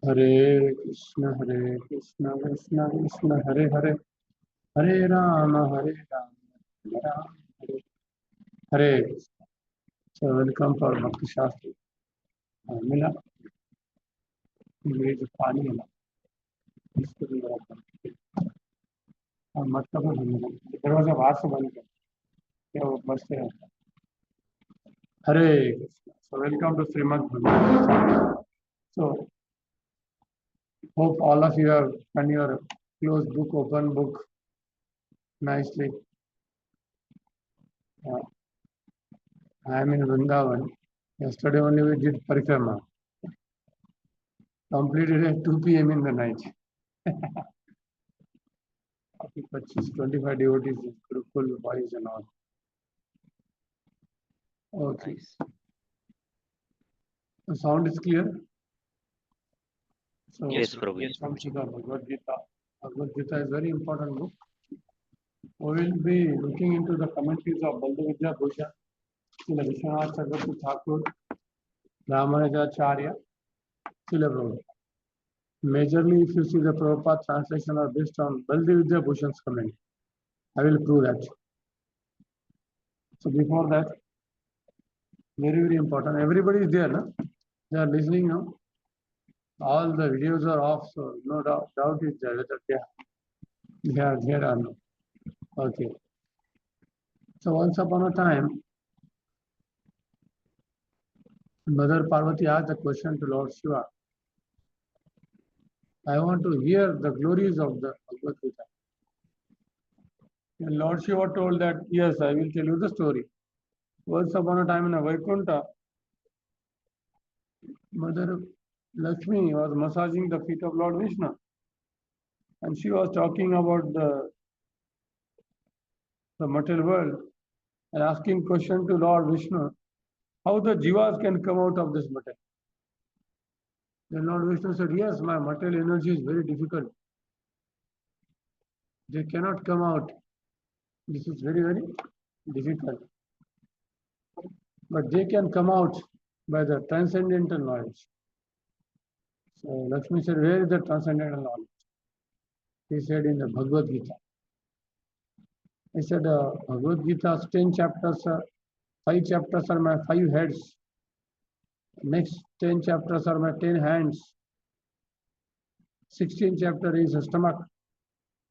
Hare Krishna, Krishna Krishna, Hare Hare, Hare Rama, Rama Hare Hare Krishna. So welcome for Bhakti Shastri. मिला ये जो पानी है ना इसको भी जरा और मत करो दरवाजा बाहर से बंद कर क्या वो बचते रहता हरे Krishna. So welcome to Srimad Bhagavatam. So hope all of you have done your closed book, open book nicely. I am in Vrindavan. Yesterday only we did parikrama. Completed at 2 p.m. in the night. 25 devotees, Gurukul boys and all. Okay. Nice. The sound is clear? So, yes, Prabhu. Yes, Bhagavad Gita. Bhagavad Gita is a very important book. We will be looking into the commentaries of Bhaktivedanta Rajavidyalaya, Srila Vishwanath Saraswati Thakur, Madhav, Srila Prabhupada. Majorly, if you see the Prabhupada translation are based on Bhaktivedanta Bhushan's comment. I will prove that. So before that, very, very important. Everybody is there, no? They are listening now. All the videos are off, so no doubt is there whether they are there or no. Okay. So once upon a time, Mother Parvati asked the question to Lord Shiva. I want to hear the glories of the Bhagavad Gita. And Lord Shiva told that, yes, I will tell you the story. Once upon a time in a Vaikuntha, Mother Lakshmi was massaging the feet of Lord Vishnu. And she was talking about the material world and asking question to Lord Vishnu, how the jivas can come out of this matter. Then Lord Vishnu said, yes, my material energy is very difficult. They cannot come out. This is very, very difficult. But they can come out by the transcendental knowledge. So Lakshmi said, where is the transcendental knowledge? He said in the Bhagavad Gita. He said, Bhagavad Gita's 10 chapters, 5 chapters are my 5 heads. Next 10 chapters are my 10 hands. 16th chapter is the stomach.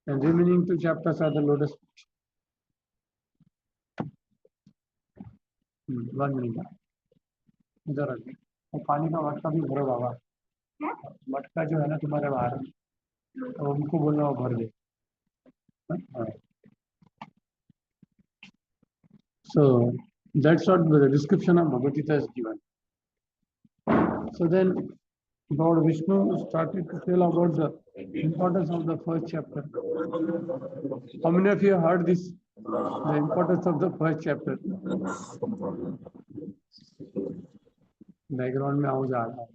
And remaining 2 chapters are the lotus feet. 1 minute. इधर रखिए और पानी का मटका भी भरो बाबा मटका जो है ना तुम्हारे बाहर तो उनको बोलना वो भर दे. So that's what the description of Bhagavad Gita is given. So then Lord Vishnu started to tell about the importance of the first chapter. How many of you heard this? The importance of the first chapter. Background में आवाज आ रहा है.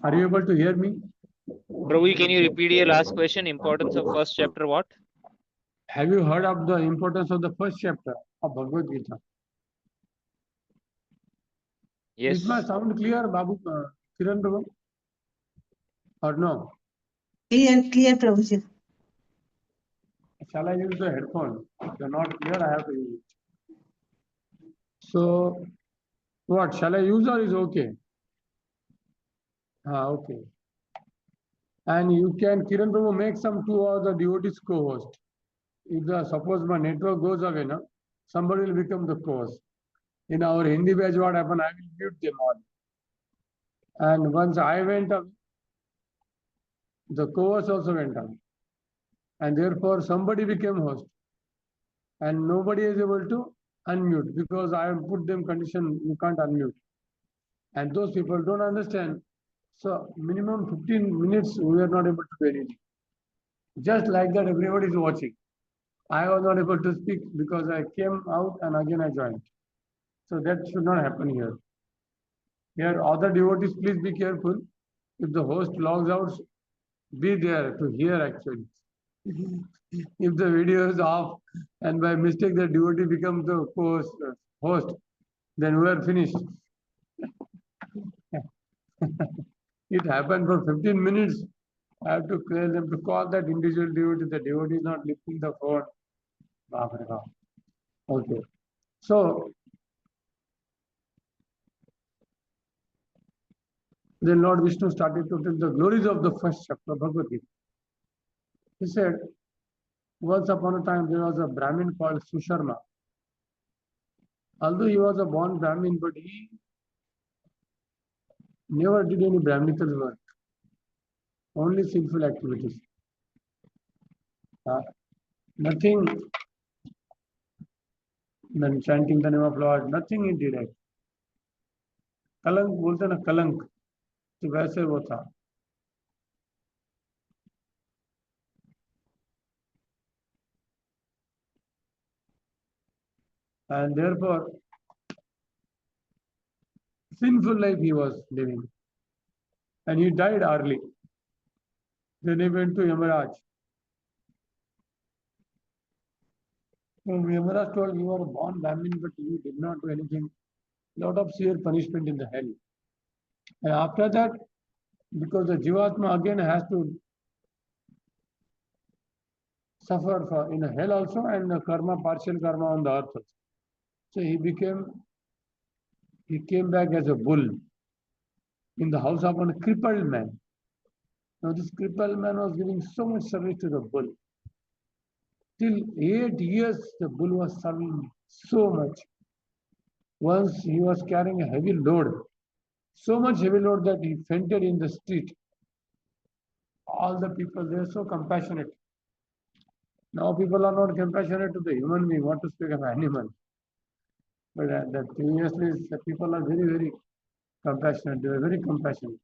Are you able to hear me? Prabhu, can you repeat your last question? Importance of first chapter, what? Have you heard of the importance of the first chapter of Bhagavad Gita? Yes. Is my sound clear, Babu, Kiran Prabhu? Or no? Clear, Prabhuji. Shall I use the headphone? If they are not clear, I have to use it. So, what? Shall I use or is okay? Okay. And you can, Kiran Prabhu, make some 2 other devotees co-host. If suppose my network goes away, no, somebody will become the co-host. In our Hindi batch, what happened? I will mute them all. And once I went up, the co-host also went up. And therefore, somebody became host. And nobody is able to unmute because I have put them condition, you can't unmute. And those people don't understand. So minimum 15 minutes, we are not able to do anything. Just like that, everybody is watching. I was not able to speak because I came out and again I joined. So that should not happen here. Here, other devotees, please be careful. If the host logs out, be there to hear actually. If the video is off and by mistake the devotee becomes the host, then we are finished. It happened for 15 minutes. I have to clear them to call that individual devotee. The devotee is not lifting the phone. Okay. So then Lord Vishnu started to tell the glories of the first chapter of Bhagavad Gita. He said, once upon a time there was a Brahmin called Susharma. Although he was a born Brahmin, but he never did any Brahminical work, only sinful activities. Nothing, then chanting the name of Lord, nothing he did. कलंक बोलते ना कलंक, तो वैसे वो था. And therefore, sinful life he was living. And he died early. Then he went to Yamaraj. So Yamaraj told, you were born Brahmin, but you did not do anything. Lot of severe punishment in the hell. And after that, because the Jivatma again has to suffer for in hell also, and the karma, partial karma on the earth also. So he came back as a bull in the house of a crippled man. Now this crippled man was giving so much service to the bull. Till 8 years, the bull was serving so much. Once he was carrying a heavy load, so much heavy load that he fainted in the street. All the people, they are so compassionate. Now people are not compassionate to the human being, what to speak of animal. But that previously, the people are very, very compassionate. They were very compassionate.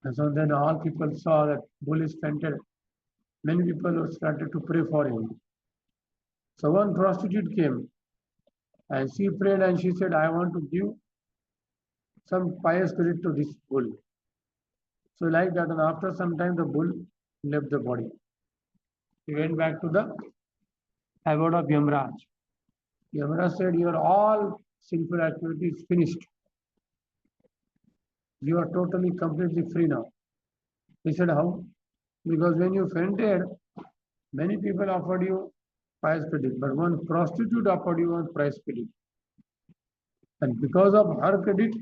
And so then all people saw that bull is fainted. Many people started to pray for him. So one prostitute came and she prayed and she said, I want to give some pious spirit to this bull. So like that, and after some time the bull left the body. He went back to the abode of Yamaraj. Yamaraj said, your all sinful activities finished. You are totally, completely free now. He said, how? Because when you fainted, many people offered you pious credit, but one prostitute offered you one price credit. And because of her credit,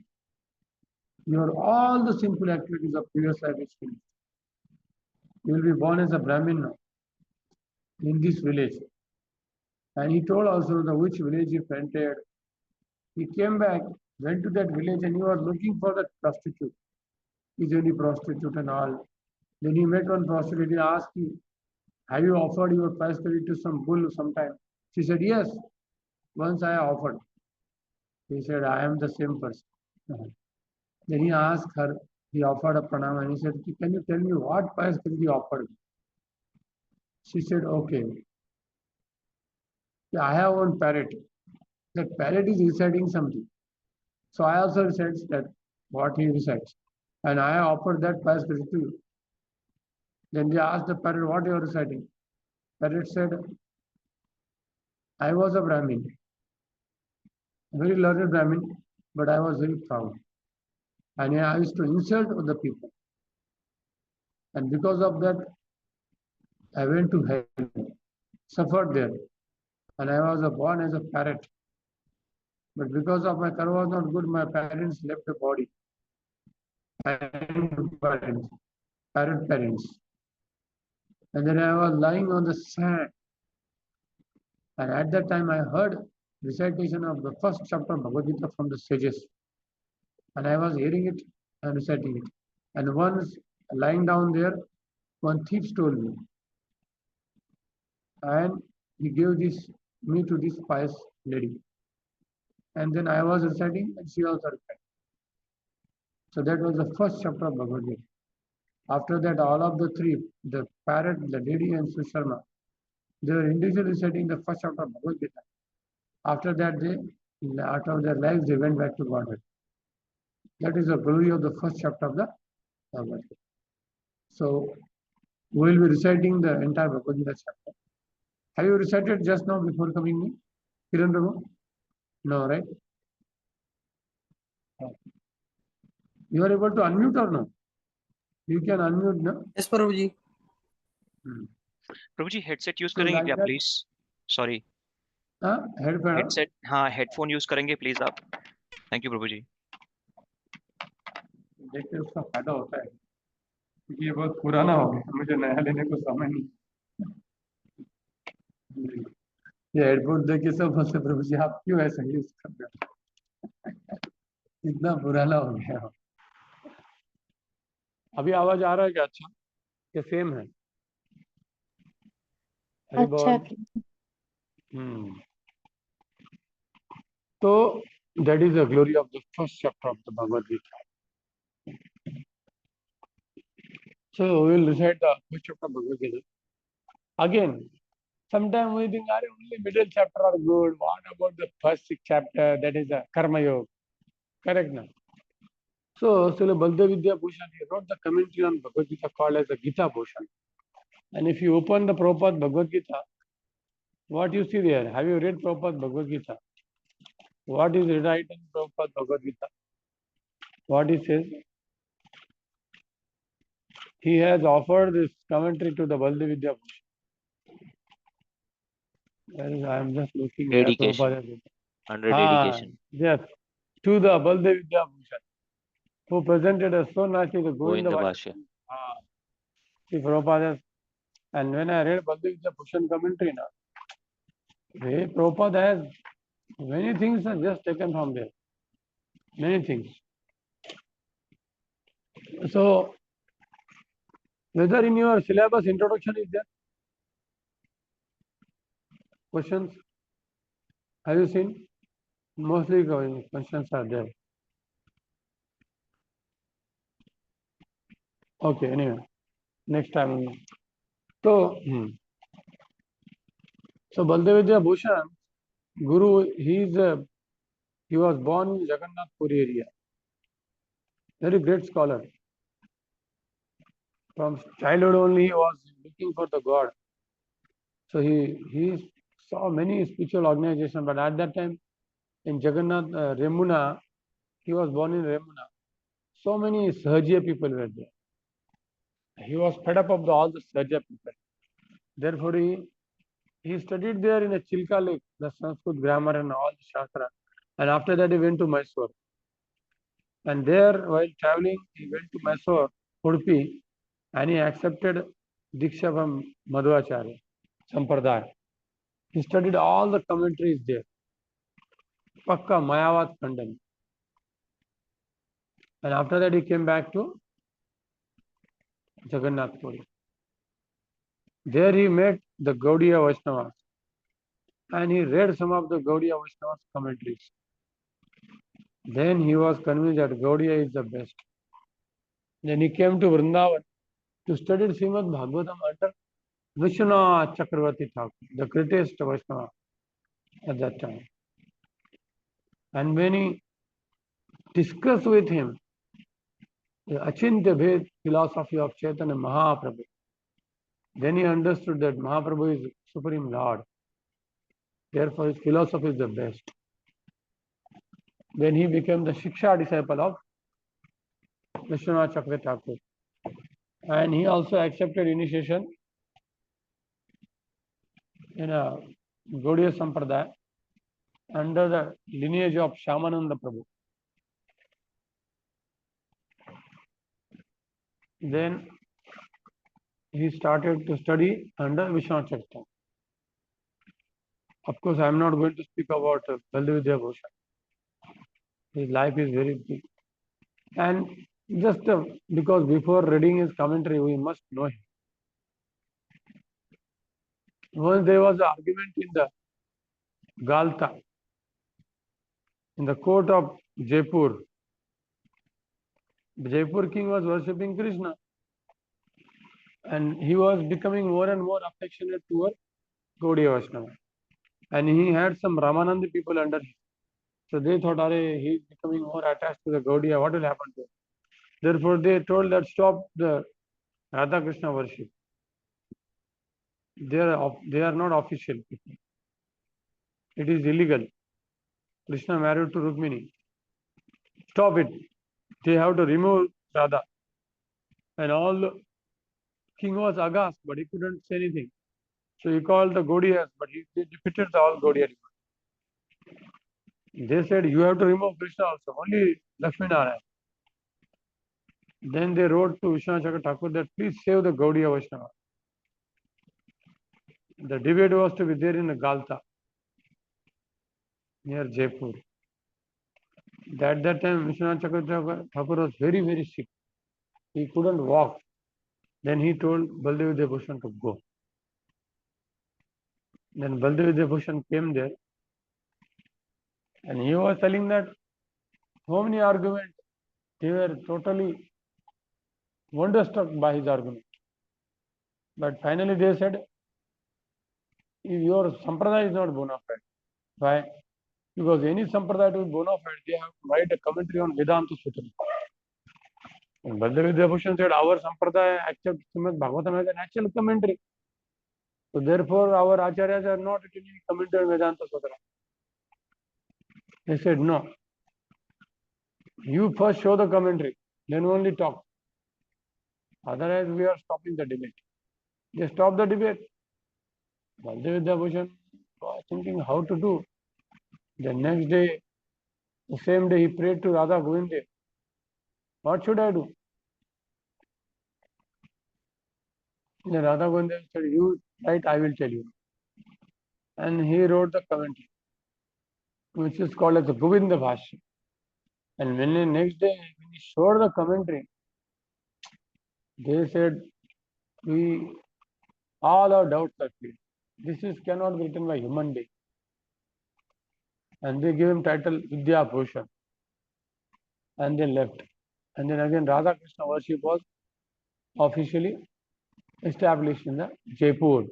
your all the sinful activities of previous life is finished. You will be born as a Brahmin now in this village. And he told also the which village he fainted. He came back, went to that village, and he was looking for that prostitute. Is any prostitute and all. Then he met one prostitute. He asked him, have you offered your price credit to some bull sometime? She said, yes, once I offered. He said, I am the same person. Then he asked her, he offered a pranam and he said, can you tell me what price credit you offered? She said, okay. Yeah, I have one parrot. That parrot is reciting something. So I also recite that what he recites. And I offered that price credit to you. Then they asked the parrot, what you are reciting? Parrot said, I was a Brahmin, a very learned Brahmin, but I was very proud. And I used to insult other people. And because of that, I went to hell, suffered there. And I was born as a parrot. But because of my karma was not good, my parents left the body. Parrot parents. And then I was lying on the sand. And at that time I heard recitation of the first chapter of Bhagavad Gita from the sages. And I was hearing it and reciting it. And once lying down there, one thief stole me. And he gave me to this pious lady. And then I was reciting and she also recited. So that was the first chapter of Bhagavad Gita. After that, all of the three, the parrot, the lady and Susharma, they were individually reciting the first chapter of Bhagavad Gita. After that, out of their lives, they went back to Godhead. That is the glory of the first chapter of the Bhagavad Gita. So, we will be reciting the entire Bhagavad Gita chapter. Have you recited just now before coming in? Kiran Prabhu? No, right? You are able to unmute or no? You can unmute, no? Yes, Prabhuji. Prabhuji headset use So करेंगे like क्या that, please? Sorry. headphone, Headset हाँ headphone use करेंगे please आप. Thank you Prabhuji. देखिए उसका फायदा होता है क्योंकि ये बहुत पुराना हो गया, मुझे नया लेने को समय नहीं। ये हेडफोन देखिए सब बोलते प्रभु जी आप क्यों ऐसा यूज कर रहे हो, इतना पुराना हो गया हो। अभी आवाज आ रहा है क्या? अच्छा, ये सेम है? हरि बोल। So that is the glory of the first chapter of the Bhagavad Gita. So we will recite the first chapter of Bhagavad Gita. Again, sometimes we think, are only middle chapter are good. What about the first six chapter? That is the Karma Yoga. Correct now. So Srila Bhaktivedanta Bhushan, he wrote the commentary on Bhagavad Gita called as the Gita Bhushan. And if you open the Prabhupada Bhagavad Gita, what you see there? Have you read Prabhupada Bhagavad Gita? What is written in Prabhupada Bhagavad Gita? What he says? He has offered this commentary to the Bhaktivedanta Bhushan. I am just looking at Dedication. Prabhupada. Under dedication. Yes, to the Bhaktivedanta Bhushan, who presented us so nicely the Govinda Govinda Bhashya. Bhashya. See Prabhupada. And when I read Bhaktivedanta Bhushan commentary now, Prabhupada has many things are just taken from there. Many things. So, whether in your syllabus introduction is there? Questions? Have you seen? Mostly questions are there. Okay, anyway, next time. So, Bhaktivedanta Bhushan, Guru, he was born in Jagannath Puri area. Very great scholar. From childhood only he was looking for the God. So he saw many spiritual organizations, but at that time in Jagannath, Remuna, he was born in Remuna. So many Sahajiya people were there. He was fed up of all the Sahajiya people. Therefore, he studied there in a Chilka lake, the Sanskrit grammar and all the Shastra. And after that, he went to Mysore. And there, while traveling, he went to Mysore, Udupi, and he accepted Diksha from Madhav Sampradaya. He studied all the commentaries there. Pakka Mayavad Khandan. And after that, he came back to Jagannath Puri. There he met the Gaudiya Vaishnavas. And he read some of the Gaudiya Vaishnavas commentaries. Then he was convinced that Gaudiya is the best. Then he came to Vrindavan to study Srimad Bhagavatam under Vishwanath Chakravarti Thakur, the greatest Vaishnava at that time. And when he discussed with him the Achintya Bhed philosophy of Chaitanya Mahaprabhu, then he understood that Mahaprabhu is Supreme Lord. Therefore, his philosophy is the best. Then he became the Shiksha disciple of Vishwanath Chakravarti Thakur. And he also accepted initiation in a Gaudiya Sampradaya under the lineage of Shyamananda Prabhu. Then he started to study under Vishwanath Chakravarti. Of course, I am not going to speak about Bhaktivedanta Bhushan. His life is very big. And just because before reading his commentary, we must know him. Once there was an argument in the Galta, in the court of Jaipur. The Jaipur king was worshipping Krishna. And he was becoming more and more affectionate toward Gaudiya Vaishnava. And he had some Ramanandi people under him. So they thought, he is becoming more attached to the Gaudiya, what will happen to him? Therefore, they told that stop the Radha Krishna worship. They are not official people. It is illegal. Krishna married to Rukmini. Stop it. they have to remove Radha. And all the king was aghast, but he couldn't say anything. So he called the Gaudiyas, but they defeated all Gaudiya. They said, you have to remove Krishna also, only Lakshmi Narayana. Then they wrote to Vishwanath Chakravarti Thakur that please save the Gaudiya Vaishnava. The debate was to be there in Galta, near Jaipur. At that time, Vishwanath Chakravarti Thakur was very, very sick. He couldn't walk. Then he told Baldev Bhushan to go. Then Baldev Bhushan came there and he was telling that so many arguments, they were totally wonderstruck by his argument. But finally they said, your sampradaya is not bona fide. Why? Because any sampradaya to be bona fide, they have to write a commentary on Vedanta Sutra. And Baldev Bhushan said, our sampradaya accepts Srimad Bhagavatam as a natural commentary. So therefore, our acharyas are not written any commentary on Vedanta Sutra. They said, no. You first show the commentary, then only talk. Otherwise, we are stopping the debate. They stopped the debate. Bhaktivedanta Bhushan was thinking how to do. The next day, the same day, he prayed to Radha Govinda. What should I do? Then Radha Govinda said, you write, I will tell you. And he wrote the commentary, which is called as the Govinda Bhashya. And when the next day, when he showed the commentary, they said, we all our doubts are clear. This cannot be written by human being. And they gave him title Vidya Bhushan. And they left. And then again Radha Krishna worship was officially established in the Jaipur,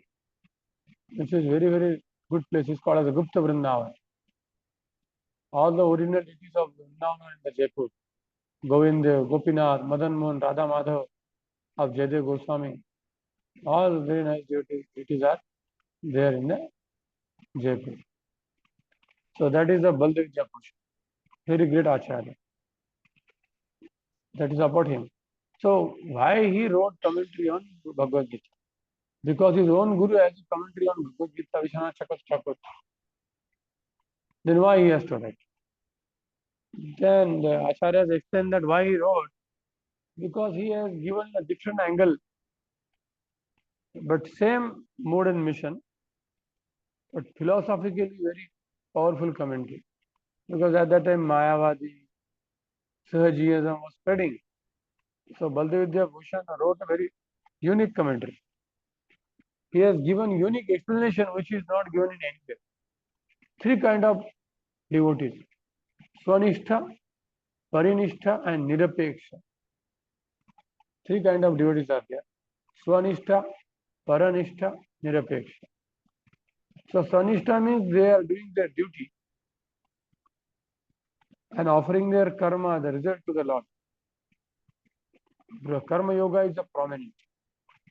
which is very, very good place. It's called as the Gupta Vrindavan. All the original deities of Vrindavan are in the Jaipur. Govinda, Gopinath, Madan Mohan, Radha Madhav of Jaydev Goswami. All very nice deities are there in the Jaipur. So that is the Baldev Bhushan. Very great Acharya. That is about him. So why he wrote commentary on Bhagavad Gita? Because his own guru has a commentary on Bhagavad Gita, Vishwanath Chakravarti. Then why he has to write? Then the Acharyas explain that why he wrote, because he has given a different angle, but same mode and mission, but philosophically very powerful commentary. Because at that time Mayavadi, Sahajiyism was spreading. So Baldevidya Bhushan wrote a very unique commentary. He has given unique explanation which is not given in anywhere. Three kind of devotees: Swanishtha, Parinistha and Nirapeksha. Three kind of devotees are there: Swanishtha, Paranistha, Nirapeksha. So Swanishtha means they are doing their duty and offering their karma, the result to the Lord. The karma yoga is a prominent.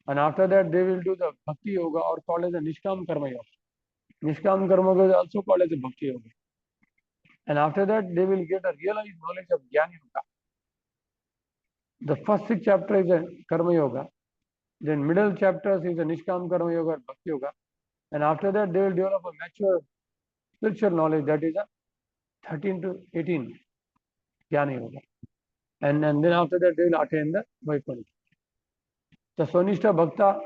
And after that they will do the bhakti yoga, or called as a Nishkam karma yoga. Nishkam karma yoga is also called as a bhakti yoga. And after that they will get a realized knowledge of Jnana yoga. The first 6 chapters is a karma yoga. Then middle chapters is a Nishkam karma yoga or bhakti yoga. And after that they will develop a mature spiritual knowledge, that is a 13 to 18 Jnana yoga. And then after that they will attain the Vaikuntha. The Swanishtha Bhakta,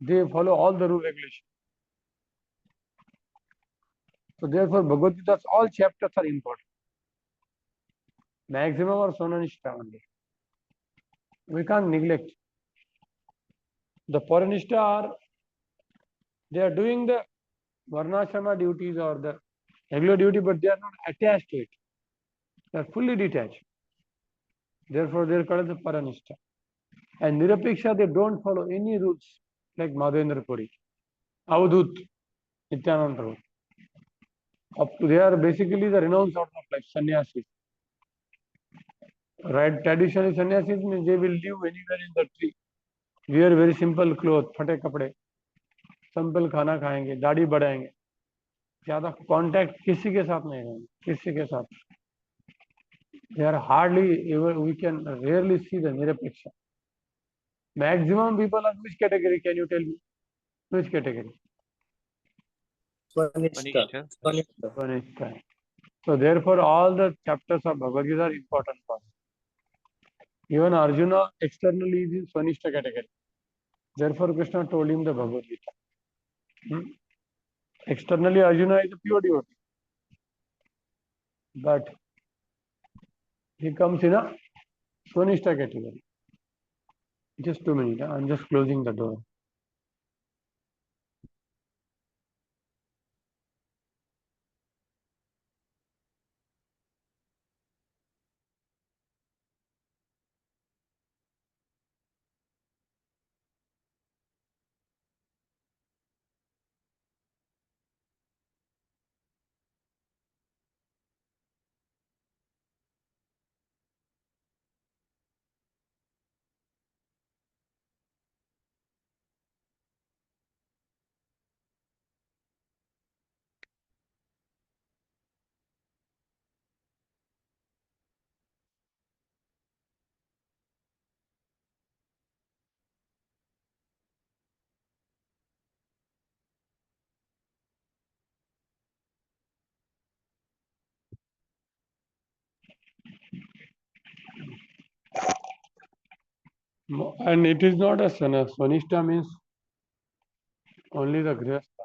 they follow all the rule regulations. So therefore Bhagavad Gita's all chapters are important. Maximum or Swanishtha only. We can't neglect. The Paranishta are, they are doing the Varnashrama duties or the regular duty, but they are not attached to it. They are fully detached. Therefore they are called as the Paranishta. And Nirapeksha, they don't follow any rules like Madhavendra Puri, Avadhut, Nityananda Prabhu. They are basically the renounced out of life, sannyasis. Right, traditionally sannyasis means they will live anywhere in the tree. Wear very simple clothes, फटे कपड़े, simple खाना खाएंगे, दाढ़ी बढ़ाएंगे, ज़्यादा contact किसी के साथ नहीं रहेंगे, किसी के साथ. They are hardly even, we can rarely see the Nirapeksha. Maximum people are which category? Can you tell me? Which category? Swanishta. Swanishta. So therefore, all the chapters of Bhagavad Gita are important for us. Even Arjuna externally is in Swanishta category. Therefore, Krishna told him the Bhagavad Gita. Externally, Arjuna is a pure devotee. But he comes in a Swanishta category. Just 2 minutes. I'm just closing the door. And it is not a Swanishta means only the Grihastha.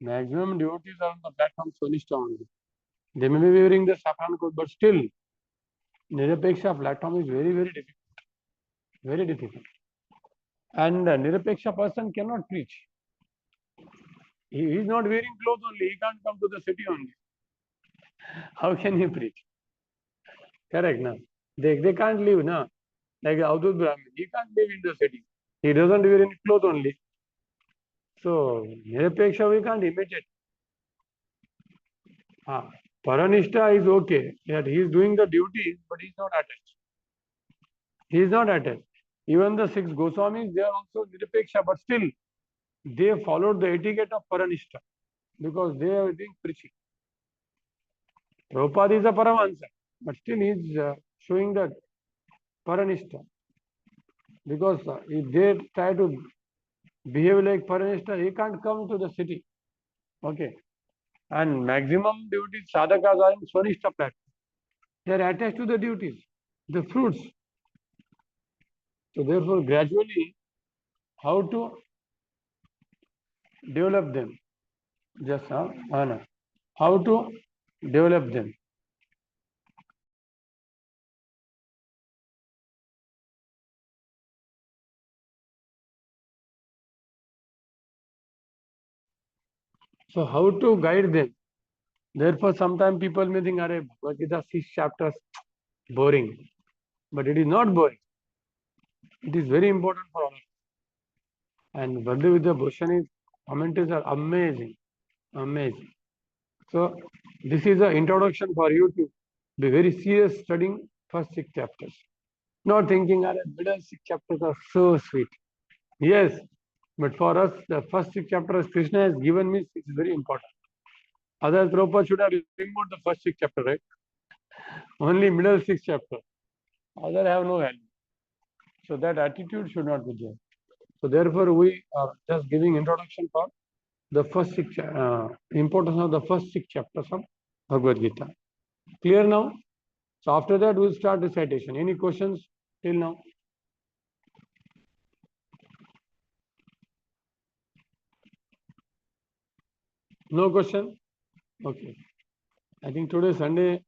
Maximum devotees are on the platform Swanishta only. They may be wearing the saffron coat, but still, Nirapeksha platform is very, very difficult. Very difficult. And a Nirapeksha person cannot preach. He is not wearing clothes only. He can't come to the city only. How can he preach? Correct, no? They can't live, no? Like Avdut Brahmin, he can't live in the city. He doesn't wear any clothes only. So, Nirapeksha we can't imitate. Paranishta is okay. That he is doing the duty, but he is not attached. He is not attached. Even the 6 Goswamis, they are also Nirapeksha, but still, they followed the etiquette of Paranishta because they are doing preaching. Prabhupada is a Paramahansa, but still he is showing that Paranishta. Because if they try to behave like Paranishta, he can't come to the city. Okay. And maximum duties, sadhakas are in Swanishta platform. They are attached to the duties, the fruits. So therefore, gradually, how to develop them? Just Anna. How to develop them? So how to guide them? Therefore, sometimes people may think, "Arey, Bhagavad Gita 6 chapters boring," but it is not boring. It is very important for all. And Bhaktivedanta Bhushan's commentaries are amazing, amazing. So this is an introduction for you to be very serious studying first 6 chapters. Not thinking, "Arey, middle 6 chapters are so sweet." Yes, but for us, the first 6 chapters Krishna has given me is very important. Otherwise, Prabhupada should have removed the first 6 chapters, right? Only middle 6 chapters. Other have no value. So that attitude should not be there. So therefore, we are just giving introduction for the first 6 importance of the first 6 chapters of Bhagavad Gita. Clear now? So after that, we'll start recitation. Any questions till now? No question? Okay. I think today Sunday,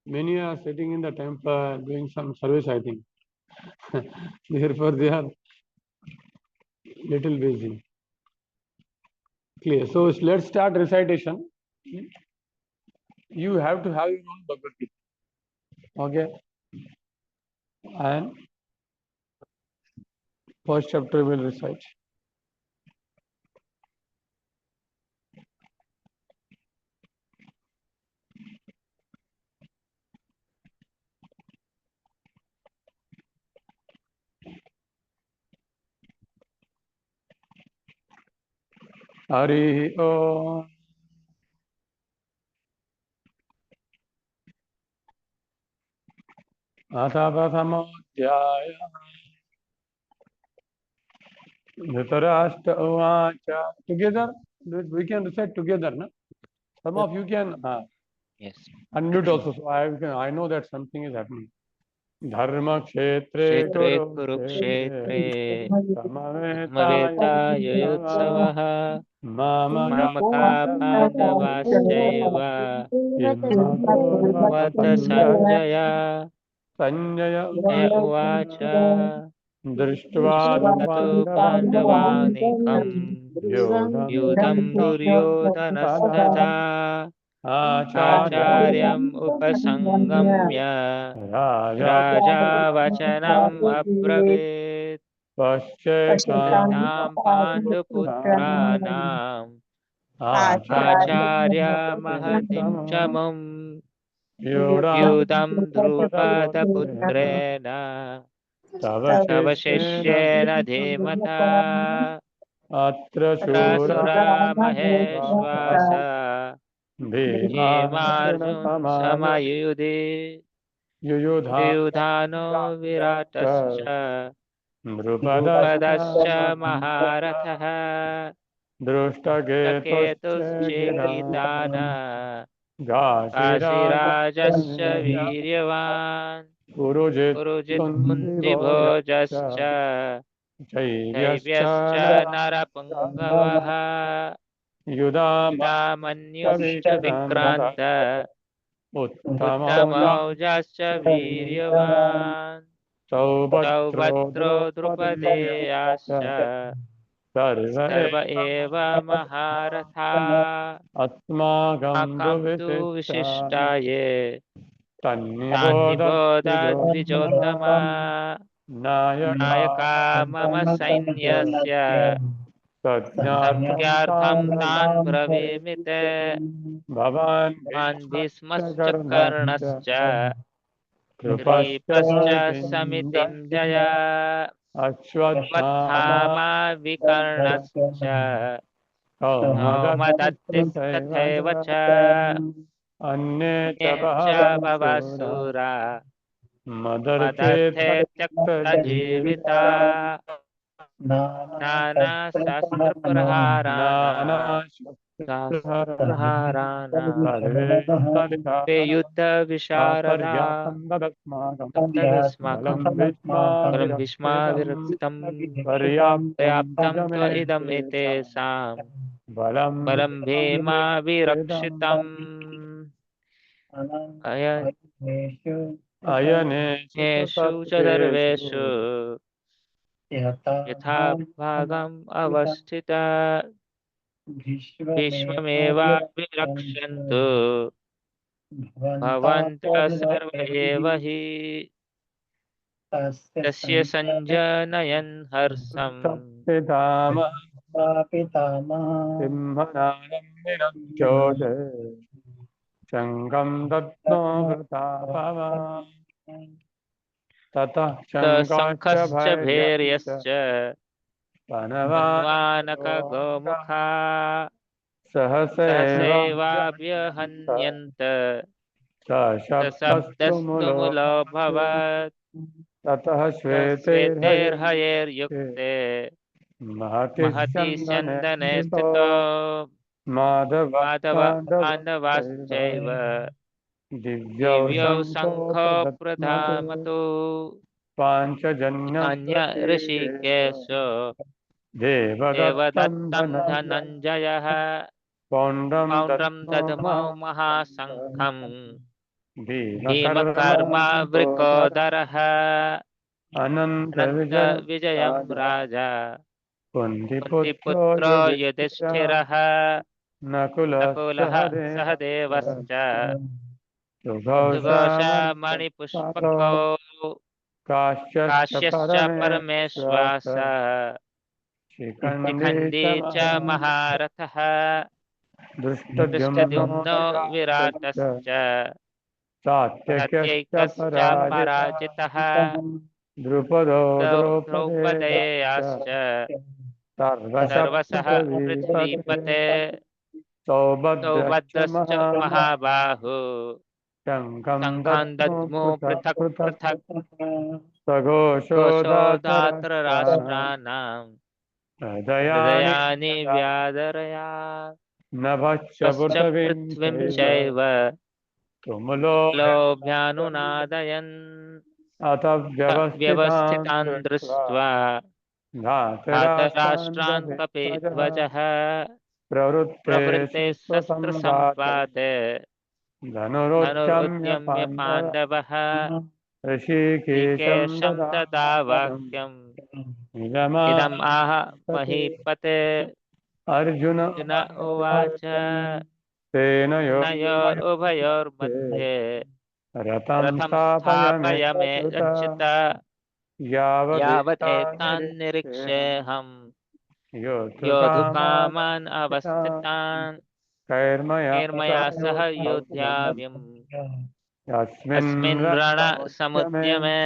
many are sitting in the temple doing some service, I think. Therefore, they are little busy. Clear. So let's start recitation. You have to have your own Bhagavad Gita. Okay. And first chapter will recite. Hari Om. अथ प्रथमोऽध्यायः धृतराष्ट्र उवाच. Together, we can recite together, no? Some of you can Yes. unmute also. So I know that something is happening. Dharma kshetre Kshetre kurukshetre kurukshetre samavetayotsava samavetayotsavah mamaka mamaka pandavasaiva vata Sanjaya Sanjaya Sanjaya Jaya uvacha Drishtva Drishtatu Pandavanikam Yodham Yudam Duryodhanasthatha Acharyam Upasangamya Raja Vachanam Abravit Pasyatam Panduputranam Acharya Mahatim Chamam Yudam Drupada Putrena Tava Shishyena Dhimata Atra Asura Maheshwasa Maheshwasa Bhimarjuna Bhimarjun Samayudhi Yudhano Viratascha Drupadascha Maharatha Saketuschekitana Kasirajascha Viryavan Purujit Kunti Bhojascha Shaivyascha Narapungavaha Yudamanyuscha Vikranta Uttamaujaschcha Viryavan Saubhatro Drupadeyascha Sarva Eva Maharatha Akam tu Vishishtaye Tannibodat Dvijottama Nayaka Mama Sainyasya Satyartham Tan Bravimite Man Bhismascha Karnascha Kripascha Samitim Jaya Vathama Vikarnascha Naumadadis Tathaiva Cha Necha Bhavasura Madarthe Tyakta Jivita Nana Shastra Praharana Shastra Praharana Te Yuddha Visharada Taptagasmakam Param Bhishma Viraksitam Prayaptam Tva Idam Ete Sam Balam Bhema Virakshitam Ayaneshu Chadarveshu Yatha Bhagam Avasthita Bhishmameva Virakshantu Bhavanta Sarva Eva Hi Tasya Sanjanayan Harsam Pitama Simhananam Ninam Shankam Tatno Pratapava Tata Shankascha Sankhascha Bhairyascha Bheryascha Manvanaka Panavanaka Gomukha Sahaseva Sasevabhyahanyanta Sashabdastu Sasabdastumulo Bhavat Tatah Shveter Tasveter Yukte Mahati Sandane Sthito Madhava Madhava Pandavaschaiva Divya Divyo Sankho Sankho Pradhatmatu Pradhamatu Panchajanyam Anya Pratikesho Rishikesho Devadattam Devadattam Dhananjaya Dhananjaya Pondram Poundram Dadmo Dadmau Mahasankham Mahasankham Bhimakarma Bhimakarma Vrikodaraha Ananta Ananta Vijayam Vijayam Raja Raja Kuntiputro Kuntiputro Yudhishthira Yudhishthiraha Nakulasya Nakulaha Hadevasya Sahadevascha Sughosha Sugosha Manipushpalo Manipushpako Kashyascha Kashyascha Parameshwasa Parameshwasa Shikandi Shikhandi cha Maharatha Drishtadyumno Drishtadyumno Viratascha Viratascha Satyakyascha Satyaikascha Parajita Parajitaha Drupado Draupadeyascha Draupadayaschcha Sarvasapta Sarvasaha Vipate Prithvipate Saubhadrascha Saubhadrascha Mahabahu Mahabahu शङ्खं शङ्खं दद्मो दद्मो पृथक् पृथक् पृथक् पृथक् सघोषोदातराष्ट्राणां घोषोदातराष्ट्राणां हृदयानि हृदयानि व्यादरयात् नभश्च पश्च पृथिवीं पृथ्वीं चैव चैव तुमुलो लोभ्यानुनादयन् अथ व्यवस्थितान् व्यवस्थितान् दृष्ट्वा दृष्ट्वा धातराष्ट्रान् धातराष्ट्रान् कपिध्वजः कपिध्वजः प्रवृत्ते प्रवृत्ते शस्त्रसम्पाते शस्त्रसम्पाते धनुरुद्यम्य धनुरुद्यम्य पाण्डव पाण्डवः ऋषिकेशं ऋषिकेशं तदा तदा वाक्यम् वाक्यम् इदम् आह इदमापते महीपते अर्जुन अर्जुन उवाच सेनयोरुभयोर्मध्ये सेनयोरुभयोर्मध्ये रथं रथं स्थापय मे स्थापयमेच्युत अच्युत यावदेतान् यावदेतान् निरीक्षेऽहम् निरीक्षेऽहम् योद्धुकामान् योद्धुकामानवस्थितान् अवस्थितान् कैर्मया निर्मया सह सह योद्धव्यम् योद्धाव्यम् यस्मिन् अस्मिन् रणसमुद्यमे रणसमुद्यमे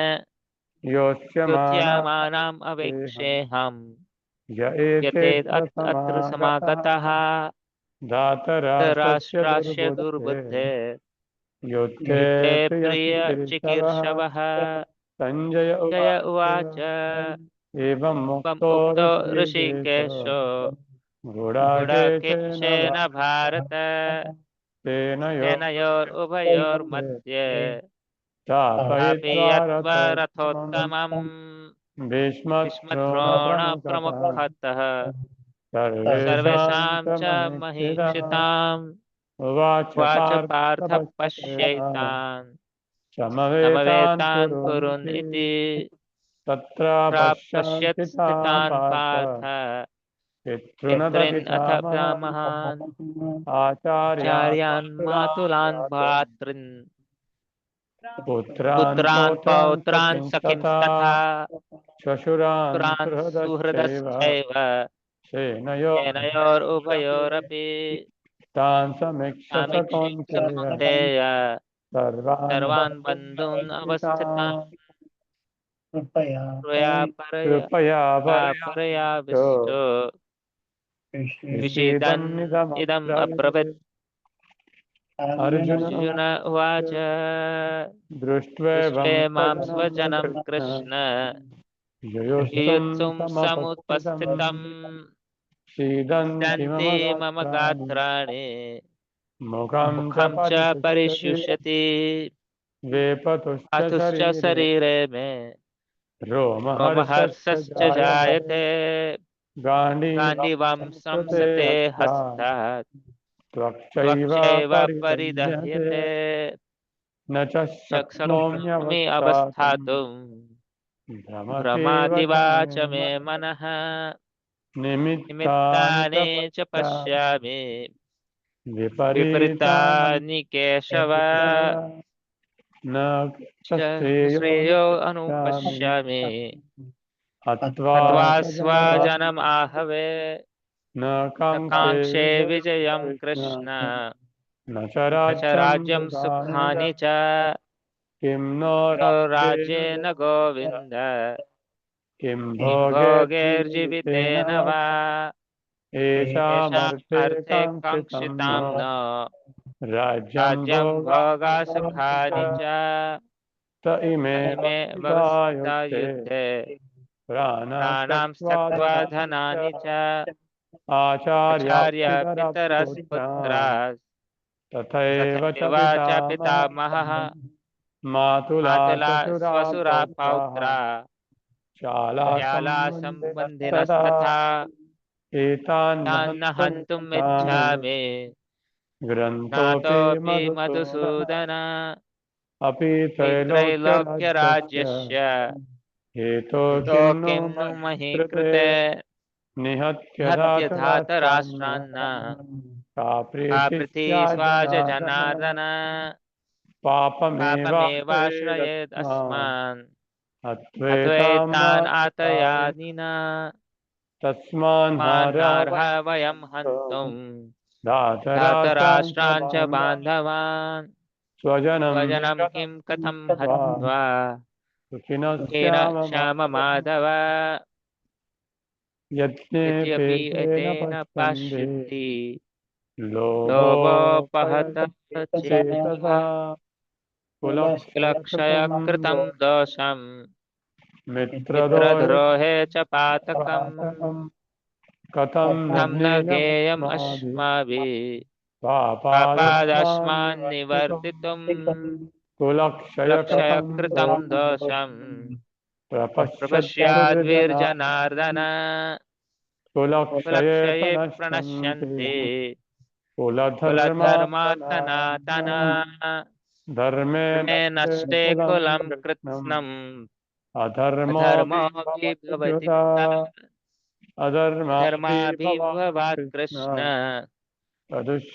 योत्स्यमानाम् योत्स्यमानावेक्षेऽहम् अवेक्षेऽहम् य एतेऽत्र अत्र समागतः समागतः धातराष्ट्रस्य राष्ट्रास्य दुर्बुद्धे दुर्बुद्धे युद्धे युद्धे प्रिय प्रिय चिकीर्षवः चिकीर्षवः सञ्जय जय उवाच उवाच एवं त्वम् मुक्तो उक्तो ऋषिकेशो ऋषिकेशो गुडाकेशेन गुडकेशेन भारत भारत सेनयोरुभयोर्मध्ये सेनयोरुभयोर्मध्ये स्थापयित्वा स्थापयित्वा रथोत्तमम् रथोत्तमम् भीष्मद्रोणप्रमुखतः भीष्मद्रोणप्रमुखतः सर्वेषां सर्वेषां च च महीक्षितः महीक्षिताम् उवाच उवाच पार्थ पार्थ पश्यैतान् पश्यैतान् समवेतान् समवेतान् कुरुन् कुरुन्ति इति तत्र पश्यत् पश्यन्ति स्थितान् पार्थ पार्थ पितॄनदपि पितॄन् अथ पितामहान् पितामहान् आचार्यान् आचार्यान् मातुलान् मातुलान् भ्रातॄन् भ्रातॄन् पुत्रान् पुत्रान् पौत्रान् पौत्रान् सखींस्तथा सखींस्तथा श्वशुरान् पुत्रान् सुहृदश्चैव सुहृदश्चैव सेनयोरुभयोरपि सेनयोरुभयोरपि तान् समीक्ष्य स समीक्ष्य कौन्तेय कौन्तेय सर्वान् सर्वान् बन्धून् अवस्थितान् बन्धुनवस्थितान् त्वया परया कृपया परयाविष्टो विषीदन् इदम् अब्रवीत् विषीदन्निदमब्रवीत् अर्जुन अर्जुन उवाच दृष्ट्वेवं दृष्ट्वेमां स्वजनं स्वजनं कृष्ण कृष्ण युयुत्सुं युयुत्सुं समुपस्थितम् समुपस्थितम् सीदन्ति मम दन्ति मम गात्राणि गात्राणि मुखं च मुखं च परिशुष्यति परिशुष्यति वेपतुश्च अतुश्च शरीरे शरीरे मे रोमहर्षश्च रोमहर्षश्च जायते जायते गाण्डीवं गाण्डिवं संस्कृते संसृते हस्तात् हस्तात् त्वक्चैव त्वक्चैव परिदह्यते परिदह्यते न च शक्नोमि शक्नोम्यवस्थातुम् अवस्थातुम् भ्रमतीव च भ्रमादिवा मे च मे मनः मनः निमित्तानि च निमित्तानि च पश्यामि पश्यामि विपरीतानि विपरीतानि केशव न श्रेयो श्रेयो अनुपश्यामि अनुपश्यामि हत्वा हत्वा स्वजनम् स्वजनम् आहवे न न काङ्क्षे काङ्क्षे विजयं विजयं कृष्ण कृष्ण न च न च राज्यं राज्यं सुखानि च सुखानि च किं नो नो राज्येन राज्येन गोविन्द गोविन्द किं किं भोगैर्जीवितेन भोगैर्जीवितेन वा वा येषाम् येषामर्थे अर्थे काङ्क्षितं काङ्क्षितां न न राज्यं राज्यं भोगा सुखानि च भोगसुखानि च त इमे इमे व्यवस्थिता व्यवस्थिता युद्धे युद्धे प्राणाः प्राणां त्यक्त्वा त्यक्त्वा धनानि धनानि च च आचार्या आचार्य पितरः पुत्रान् पितरस्पुत्राः तथैव च तथैव च पितामहः पितामहः मातुला मातुला श्वशुरा स्वसुरा पौत्राः पौत्रा शाला सम्बन्धिनस्तथा शालासम्बन्धिनस्तथा एतान् न तान्न हन्तुम् हन्तुम् इच्छामि इच्छामि ग्रन्थोऽपि ज्ञातोऽपि मधुसूदन मधुसूदन अपि त्रैलोक्यराज्यस्य त्रैलोक्यराज्यस्य हेतो हितो किं नो किं नु महि महि कृते कृते निहत्य निहत्य धातराष्ट्रान्न धातराष्ट्रान्न का का प्रीतिः प्रीतिः स्यात् स्वा च जनार्दन जनार्दन पापमेवाश्रयेत् पापमेवाश्रयेदस्मान् अस्मान् हत्वेताम् अत्वेतान् आतयानिना तस्मान्नार्हा मान्नार्ह वयं हन्तुम् धातराष्ट्रान् च धातराष्ट्रान् च बान्धवान् बान्धवान् स्वजनं स्वजनं किं कथं हत्वा सुखिनः सुखेन श्याम श्याममाधव यद्यपि यज्ञेऽपेतेन एतेन पश्यन्ति पश्यन्ति लोभोपहत लोभोपहत चेतसा चेतसा कुलक्षयकृतं दोषं मित्रद्रोहे मित्रद्रोहे च पातकम् कथं कथं न गेयम् अस्माभिः पापादस्मान् निवर्तितुम् कुलक्षयकृतं दोषं प्रपश्यद्भिर्जनार्दन कुलक्षये प्रणश्यन्ते कुलधर्मा सनातना धर्मे धर्मे नष्टे कुलं कृत्स्नम् अधर्मोऽभिभवति धर्माभिभवात् कृष्ण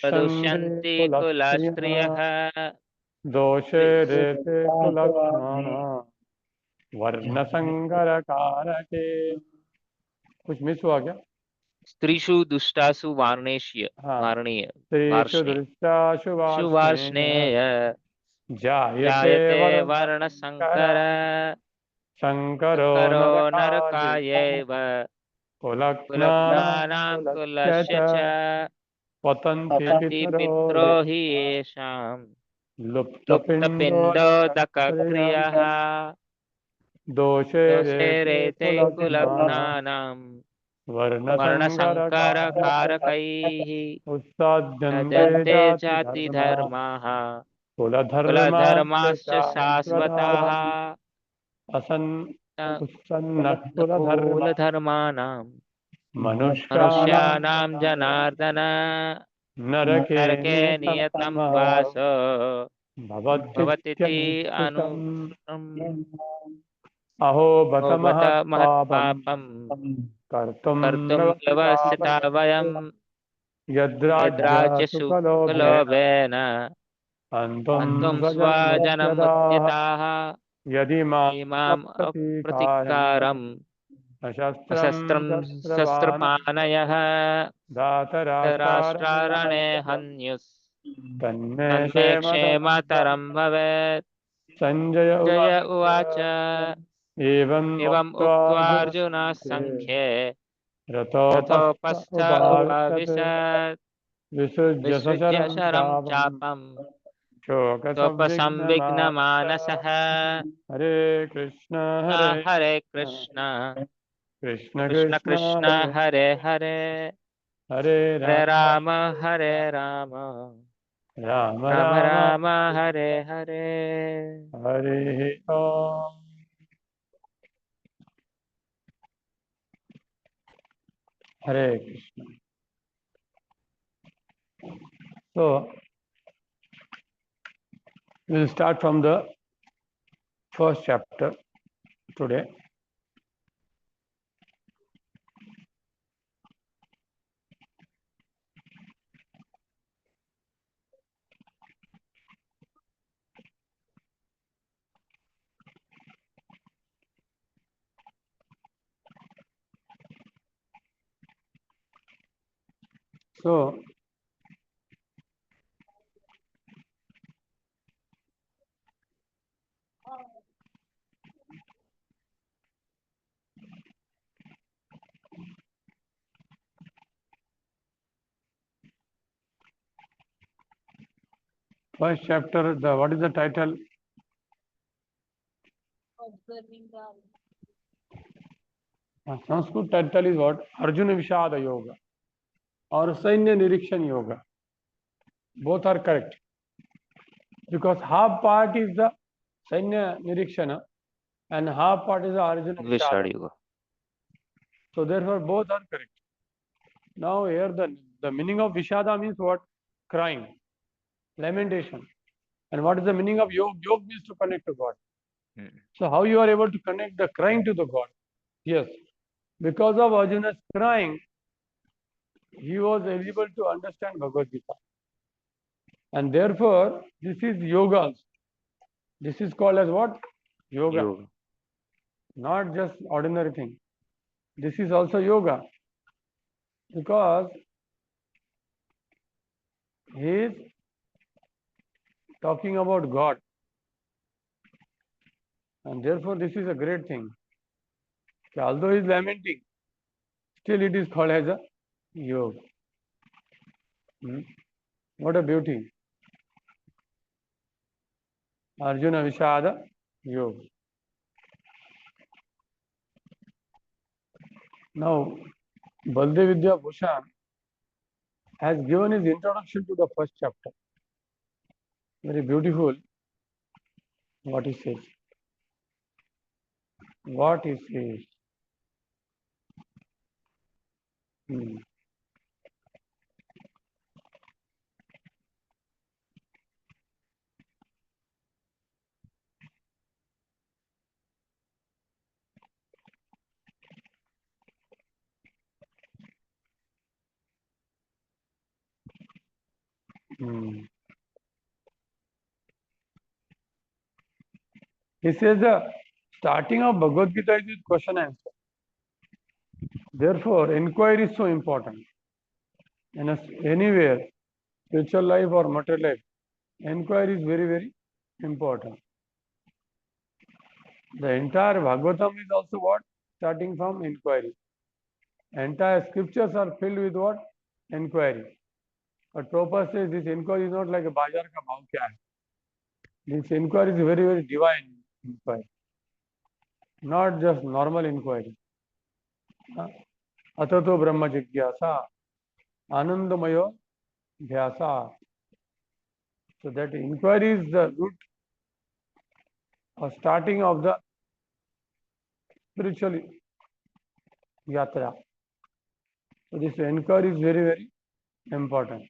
प्रदुष्यन्ति कुलस्त्रियः दोषे रेते कुलक्षमाणा वर्ण संकर कारके। कुछ मिस हुआ क्या? स्त्रीषु दुष्टासु वार्णेष्य हाँ, वार्णीय स्त्रीषु वार्ष्णेय दृष्टाशु वार्ष्णेय सुवार्ष्णेय जायते जायते वर्णसंकर वर्णसङ्कर शंकरो करो नरकायैव नरकायैव कुलघ्नानां कुलघ्नानां कुलस्य कुलस्य च च पतन्ति पतन्ति पितरो पित्रो हि येषाम् लुप्तपिण्डोदकक्रियः लुप्तपिण्डोदकक्रियः दोषे दोषे रेते रेते कुलघ्नानां कुलघ्नानाम् वर्णसंकरकारकैः वर्णसङ्करकारकैः उत्साद्यन्ते तदन्ते जातिधर्माः जातिधर्माः कुलधर्माश्च कुलधर्माश्च शाश्वताः शाश्वताः असन् न उत्सन्नः कुलधर्मः कुलधर्माणाम् मनुष्याणां मनुष्याणां जनार्दन नरके नरके नियतं नियतं वास वासो भवतीति भवतीत्यनुस्मृतम्। अहो बत बत महत्पापम् महत्पापम् कर्तुं कर्तुं व्यवसिता व्यवसिता वयम् यद्राज्यसुखलोभेन यद्राज्यसुखलोभेन हन्तुं हन्तुं स्वजनमुद्यताः स्वजनमुद्यताः यदि माम् इमाम् अप्रतीकारम् अप्रतिकारम् अशस्त्रं अशस्त्रं शस्त्रवान् शस्त्रपाणयः राष्ट्रारणे धातराष्ट्रारणे हन्युस् तन्मे तन्मे क्षेमतरं क्षेमतरं भवेत् सञ्जय जय उवाच उवाच एवम् एवम् उक्त्वा उक्त्वा अर्जुनः अर्जुनः सङ्ख्ये रथोपस्थ रथोपस्थ उपाविशत् उपाविशत् विसृज्य विसृज्य सशरं शरं चापम् चापम् शोकसंविघ्नमानसः स्वोपसंविघ्नमानसः हरे कृष्ण हरे हरे कृष्ण कृष्ण कृष्ण कृष्ण कृष्ण कृष्ण हरे हरे हरे हरे हरे राम राम हरे राम राम राम राम राम हरे हरे हरे ओम। हरे Krishna. So we will start from the first chapter today. So first chapter, what is the title? Sanskrit title is what? Arjuna Vishada Yoga or Sainya Nirikshan Yoga. Both are correct because half part is the Sainya Nirikshana and half part is the Arjuna Vishada. विषाण युग So therefore both are correct. Now here the meaning of Vishada means what? Crying, lamentation. And what is the meaning of Yoga? Yoga means to connect to God. So how you are able to connect the crying to the God? Yes, because of Arjuna's crying, he was able to understand Bhagavad Gita. And therefore, this is yoga. This is called as what? Yoga. योग Not just ordinary thing. This is also yoga. Because he is talking about God. And therefore, this is a great thing. Although he is lamenting, still it is called as a yoga. What a beauty. Arjuna Vishada Yoga. Now, Bhaktivedanta Bhushan has given his introduction to the first chapter. Very beautiful. What he says. What he says. Hmm. Hmm. He says the starting of Bhagavad Gita is with question answer. Therefore, inquiry is so important. In anywhere, spiritual life or material life, inquiry is very, very important. The entire Bhagavatam is also what? Starting from inquiry. Entire scriptures are filled with what? Inquiry. But Prabhupada says this inquiry is not like a bazaar ka bhav kya hai. This inquiry is very, very divine inquiry. Not just normal inquiry. Atato Brahma Jigyasa, Anandamayo Dhyasa. So that inquiry is the root or starting of the spiritual yatra. So this inquiry is very, very important.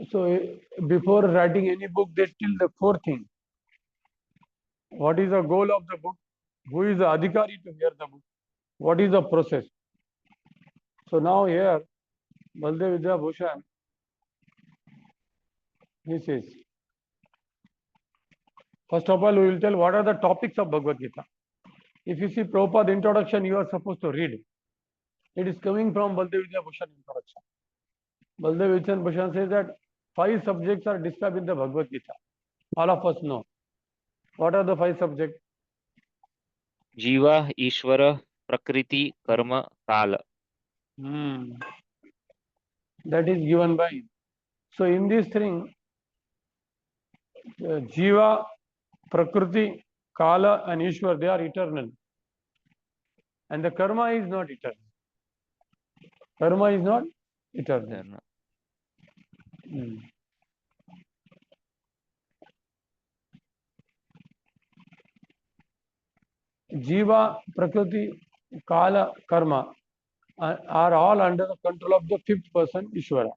So before writing any book, they tell the four things. What is the goal of the book? Who is the adhikari to hear the book? What is the process? So now here, Bhaktivedanta Bhushan, he says, first of all, we will tell what are the topics of Bhagavad Gita. If you see Prabhupada introduction, you are supposed to read. It is coming from Bhaktivedanta Bhushan introduction. Bhaktivedanta Bhushan says that 5 subjects are described in the Bhagavad Gita. All of us know. What are the 5 subjects? Jiva, Ishvara, Prakriti, Karma, Kala. That is given by him. So in this thing, Jiva, Prakriti, Kala and Ishwar, they are eternal. And the karma is not eternal. Karma is not eternal. Jiva, Prakriti, Kala, Karma are all under the control of the 5th person, Ishvara.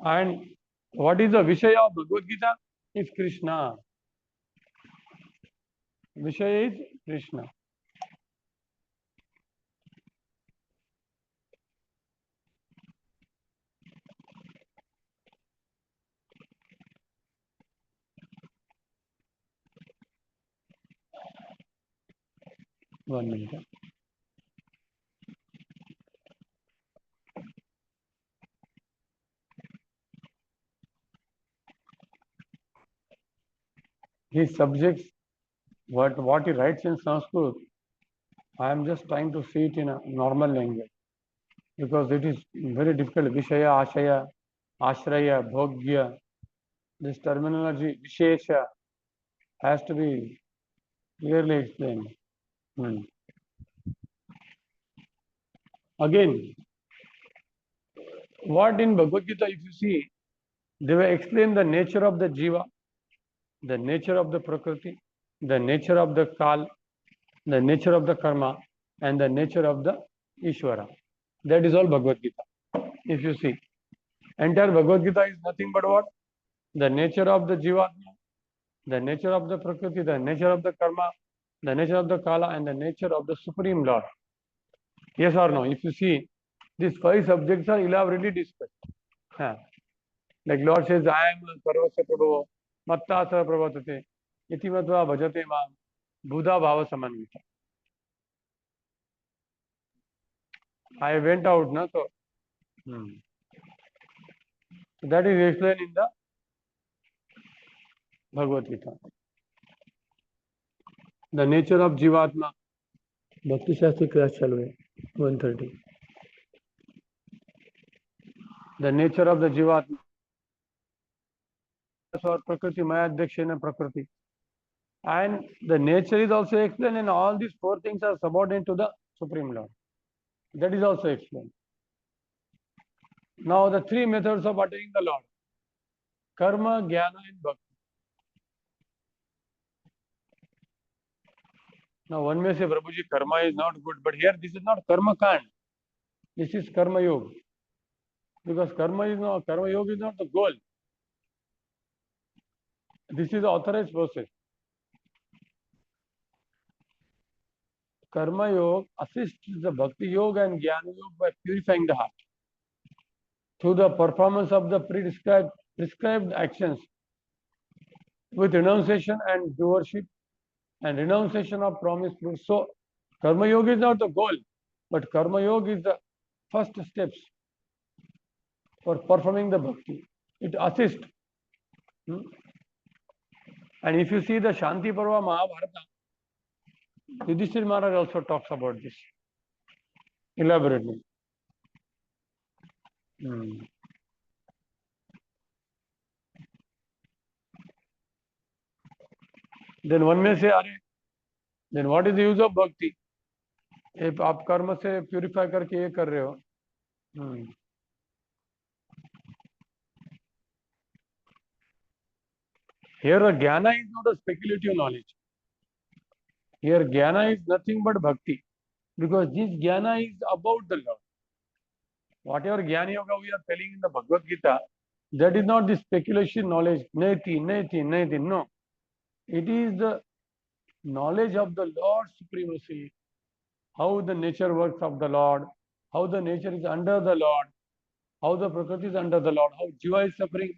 And what is the Vishaya of Bhagavad Gita? Is Krishna. Vishaya is Krishna. One minute. His subjects, what he writes in Sanskrit, I am just trying to see it in a normal language because it is very difficult. Vishaya, Ashaya, Ashraya, Bhogya. This terminology, Vishesha, has to be clearly explained. Again, what in Bhagavad Gita, if you see, they will explain the nature of the Jiva, the nature of the Prakriti, the nature of the Kal, the nature of the Karma, and the nature of the Ishvara. That is all Bhagavad Gita. If you see, entire Bhagavad Gita is nothing but what? The nature of the Jivatma, the nature of the Prakriti, the nature of the Karma, the nature of the Kala, and the nature of the Supreme Lord. Yes or no? If you see, these 5 subjects are elaborately discussed. Like Lord says, I am Sarvasya Prabhu, Mattasara Prabhatate, Itimatva Bhajate Mam, Buddha Bhava Samanvita. I went out, na, so that is explained in the Bhagavad Gita. The nature of Jivatma, Bhakti Shastri class chalve. 130. The nature of the Jivatma or Prakriti, Maya Adhyakshena Prakriti. And the nature is also explained, and all these four things are subordinate to the Supreme Lord. That is also explained. Now, the three methods of attaining the Lord: karma, jnana, and bhakti. Now, one may say, Prabhuji, karma is not good, but here this is not karma kand. This is karma yoga. Because karma yoga is not the goal. This is the authorized process. Karma yoga assists the bhakti yoga and jnana yoga by purifying the heart through the performance of the prescribed actions with renunciation and doership and renunciation of promised fruits. So, karma yoga is not the goal, but karma yoga is the first steps for performing the bhakti. It assists. And if you see the Shanti Parva Mahabharata, Yudhishthira Maharaj also talks about this elaborately. Then one may say, then what is the use of bhakti? If आप कर्म से purify करके ये कर रहे हो, here the jnana is not a speculative knowledge. Here jnana is nothing but bhakti, because this jnana is about the Lord. Whatever jnana yoga we are telling in the Bhagavad Gita, that is not the speculation knowledge. Naiti. No, it is the knowledge of the Lord's supremacy, how the nature works of the Lord, how the nature is under the Lord, how the Prakriti is under the Lord, how Jiva is suffering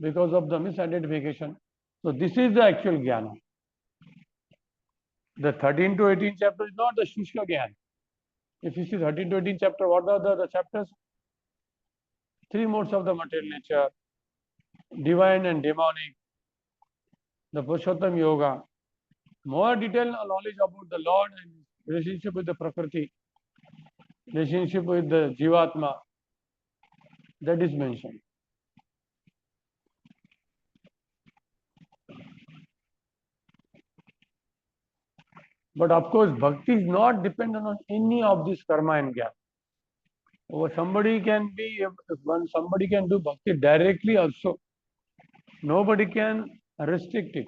because of the misidentification. So this is the actual jnana. The 13 to 18 chapter is not the Shushka Jnana. If you see 13 to 18 chapter, what are the chapters? Three modes of the material nature, divine and demonic, the Purushottam Yoga, more detailed knowledge about the Lord and relationship with the Prakriti, relationship with the Jivatma, that is mentioned. But of course, bhakti is not dependent on any of this karma and jnana. Or somebody can do bhakti directly also. Nobody can restrict it.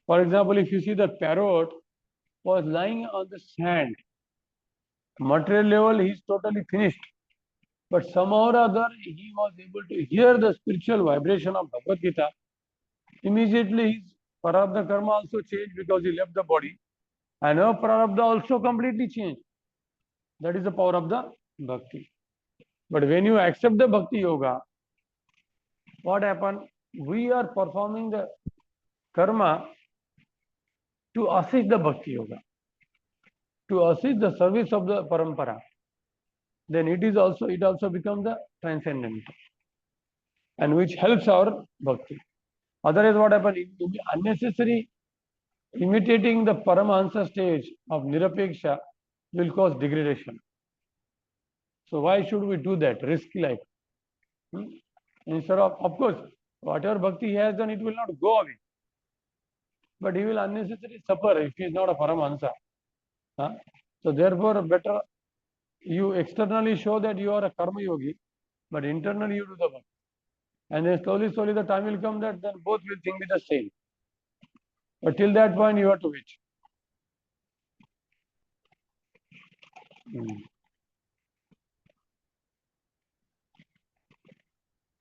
For example, if you see the parrot was lying on the sand, material level he is totally finished. But somehow or other he was able to hear the spiritual vibration of Bhagavad Gita. Immediately his prarabdha karma also changed because he left the body. And our prarabdha also completely changed. That is the power of the bhakti. But when you accept the bhakti yoga, what happened? We are performing the karma to assist the bhakti yoga, to assist the service of the parampara. Then it also becomes the transcendental, and which helps our bhakti. Otherwise, what happened? It will be unnecessary. Imitating the Paramahansa stage of Nirapeksha will cause degradation. So why should we do that? Risky life. Instead of course, whatever bhakti he has done, it will not go away. But he will unnecessarily suffer if he is not a Paramahansa. So therefore, better you externally show that you are a karma yogi, but internally you do the bhakti. And then slowly the time will come that then both will think be the same. But till that point, you have to wait.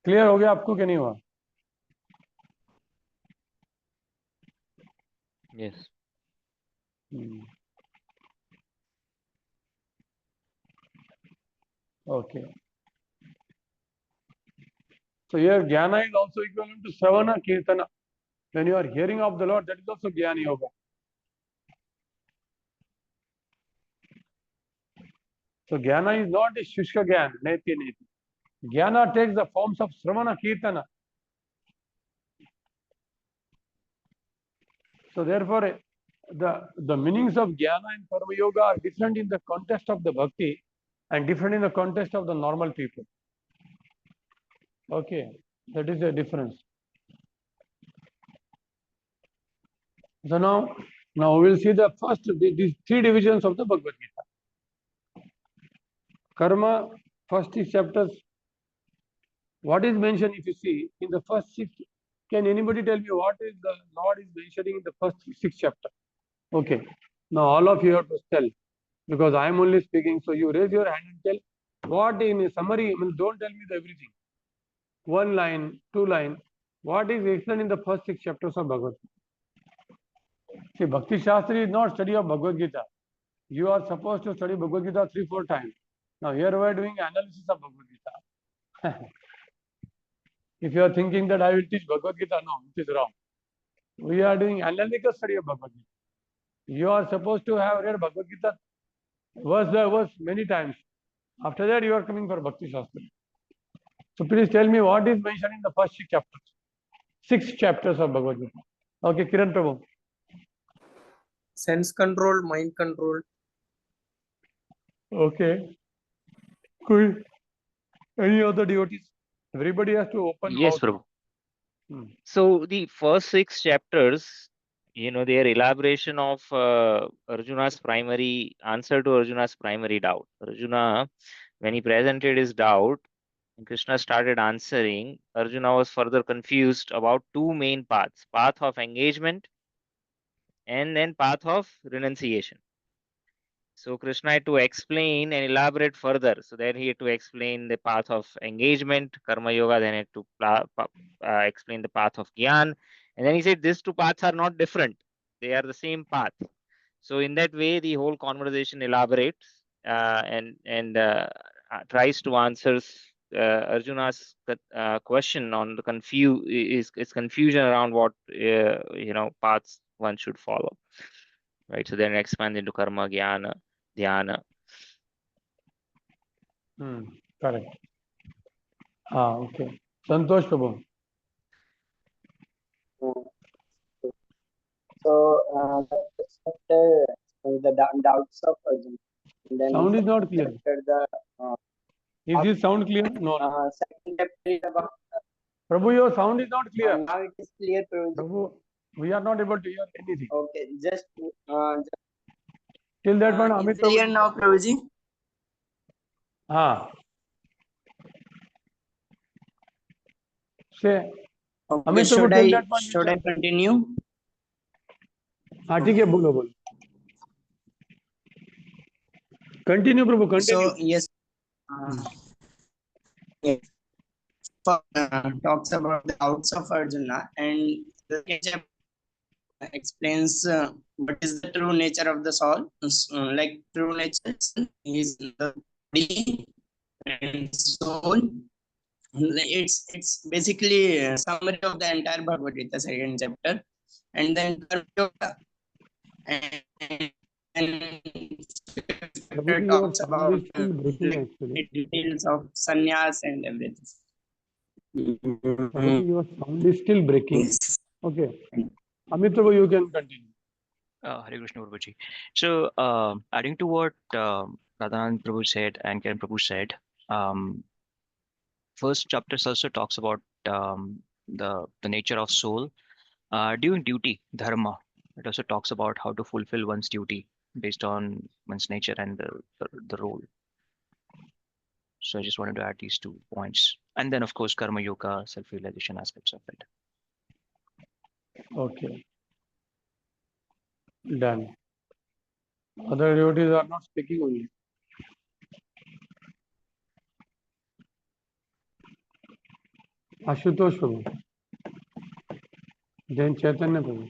Clear हो गया आपको कि नहीं हुआ? Yes. Okay. So here jnana is also equivalent to Savana Kirtana. When you are hearing of the Lord, that is also Jnana Yoga. So jnana is not a Shushka Jnana, Neti. Jnana takes the forms of Sravana Kirtana. So therefore, the meanings of jnana and karma yoga are different in the context of the bhakti. and different in the context of the normal people. Okay, that is the difference. So now we will see the first, these three divisions of the Bhagavad Gita. Karma, first 6 chapters. What is mentioned, if you see, in the first 6, can anybody tell me what is the Lord is mentioning in the first 6 chapters? Okay, now all of you have to tell, because I am only speaking, so you raise your hand and tell what in a summary, I mean, don't tell me everything. 1 line, 2 line, what is explained in the first 6 chapters of Bhagavad Gita? See, Bhakti Shastri is not study of Bhagavad Gita. You are supposed to study Bhagavad Gita 3-4 times. Now here we are doing analysis of Bhagavad Gita. If you are thinking that I will teach Bhagavad Gita, no, it is wrong. We are doing analytical study of Bhagavad Gita. You are supposed to have read Bhagavad Gita verse by verse many times. After that, you are coming for Bhakti Shastri. So please tell me what is mentioned in the first 6 chapters. 6 chapters of Bhagavad Gita. Okay, Kiran Prabhu. Sense control, mind control. Okay. Cool. Any other devotees? Everybody has to open Yes, mouth. Prabhu. So the first 6 chapters, they are elaboration of Arjuna's primary answer to Arjuna's primary doubt. Arjuna, when he presented his doubt, and Krishna started answering, Arjuna was further confused about 2 main paths, path of engagement and then path of renunciation. So Krishna had to explain and elaborate further. So then he had to explain the path of engagement, karma yoga, then he had to explain the path of gyan. And then he said these 2 paths are not different. They are the same path. So in that way, the whole conversation elaborates and tries to answer Arjuna's question on the confusion around what paths one should follow. Right. So then it expands into karma, jnana, dhyana. Correct. Okay. Santosh Prabhu. So the doubts of Arjuna. And then Sound is not clear. Is this sound clear? No. Second chapter is about. Prabhu, your sound is not clear. Now it is clear, Prabhuji. Prabhu, we are not able to hear anything. Okay, just Till that point, is Amit it clear Prabhu. now, Prabhuji? Say. Okay, Amit Prabhu, should I continue? हाँ ठीक है बोलो बोलो. Continue Prabhu, continue. So yes, yes. Talks about the doubts of Arjuna, and the chapter explains what is the true nature of the soul. Like true nature is the body and soul. It's basically a summary of the entire Bhagavad Gita, second chapter, and then and talks about details of sannyas and everything. Your sound is still breaking. Yes. Okay. Amit Prabhu, you can continue. Hare Krishna Prabhuji. So adding to what Radhanand Prabhu said and Kiran Prabhu said, first chapter also talks about the nature of soul. During duty, dharma, it also talks about how to fulfill one's duty based on one's nature and the role. So I just wanted to add these 2 points. And then, of course, karma yoga, self-realization aspects of it. Okay. Done. Other devotees are not speaking only. Ashutosh Prabhu. Then Chaitanya Prabhu.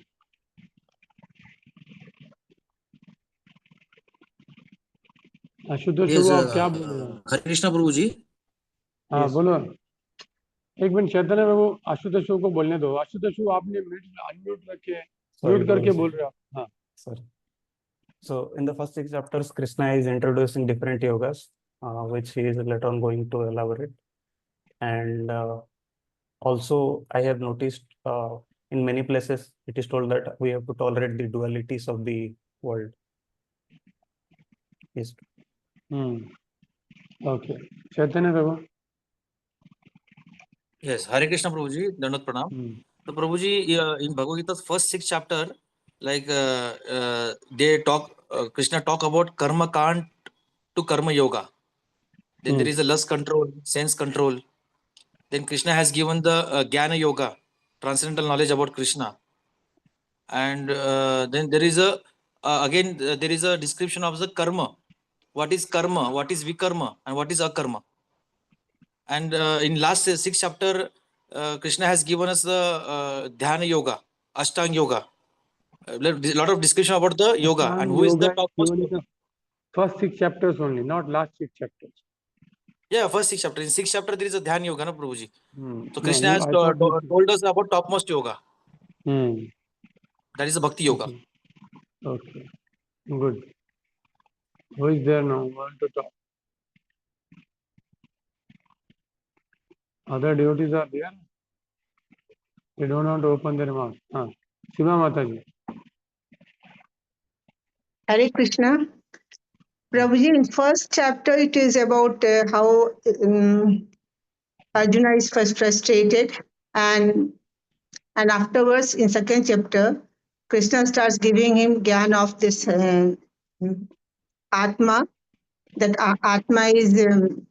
Ashutosh प्रभु आप क्या बोल रहे हो? हरे कृष्णा प्रभु जी. हाँ बोलो. एक minute चैतन्य प्रभु आशुतोष को बोलने दो. आशुतोष आपने अनम्यूट रखे म्यूट करके बोल रहे हो. हाँ sir. So in the first 6 chapters, Krishna is introducing different yogas, which he is later on going to elaborate. And also I have noticed in many places it is told that we have to tolerate the dualities of the world. Yes. Okay. Chaitanya Prabhu. Yes, Hare Krishna Prabhuji, Dandavat Pranam. So Prabhuji, in Bhagavad Gita's first 6 chapter, like they talk, Krishna talk about karma kant to karma yoga. Then there is a lust control, sense control. Then Krishna has given the Jnana yoga, transcendental knowledge about Krishna. And then there is a, there is a description of the karma. What is karma, what is vikarma, and what is akarma. And in last 6 chapter, Krishna has given us the Dhyana yoga, Ashtanga yoga. A lot of discussion about the yoga and who is the topmost yoga. First 6 chapters only, not last 6 chapters. Yeah, first 6 chapters. In 6 chapter there is a Dhyana yoga, na Prabhuji. So No, Krishna has I thought told us about topmost yoga. That is the Bhakti yoga. Okay. Good. Who is there now? Want to talk? Other devotees are there. They don't want to open their mouth. Sima Mataji. Hare Krishna. Prabhuji, in first chapter, it is about how Arjuna is first frustrated, and afterwards, in second chapter, Krishna starts giving him gyan of this Atma, that Atma is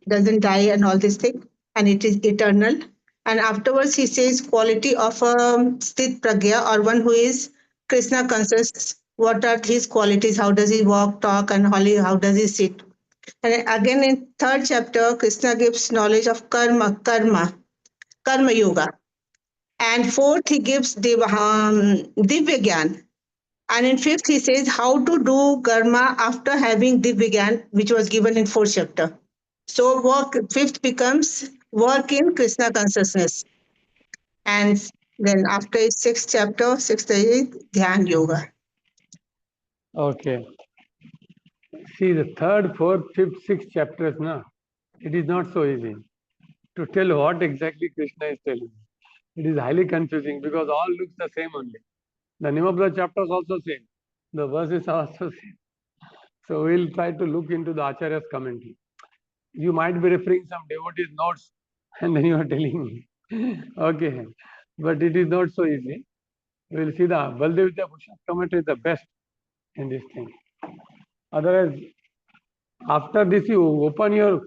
doesn't die and all this thing, and it is eternal. And afterwards, he says quality of a sthit pragya, or one who is Krishna conscious. What are his qualities? How does he walk, talk, and how does he sit? And again, in third chapter, Krishna gives knowledge of karma yoga. And fourth, he gives divya gyan. And in fifth, he says how to do karma after having divya gyan, which was given in fourth chapter. So fifth becomes work in Krishna consciousness. And then after sixth chapter, sixth is Dhyan Yoga. Okay. See, the third, fourth, fifth, sixth chapters, na, it is not so easy to tell what exactly Krishna is telling. It is highly confusing because all looks the same only. The name of the chapter is also same. The verses are also same. So we'll try to look into the Acharya's commentary. You might be referring some devotees' notes and then you are telling me. Okay. But it is not so easy. We'll see the Bhaktivedanta commentary is the best in this thing. Otherwise, after this, you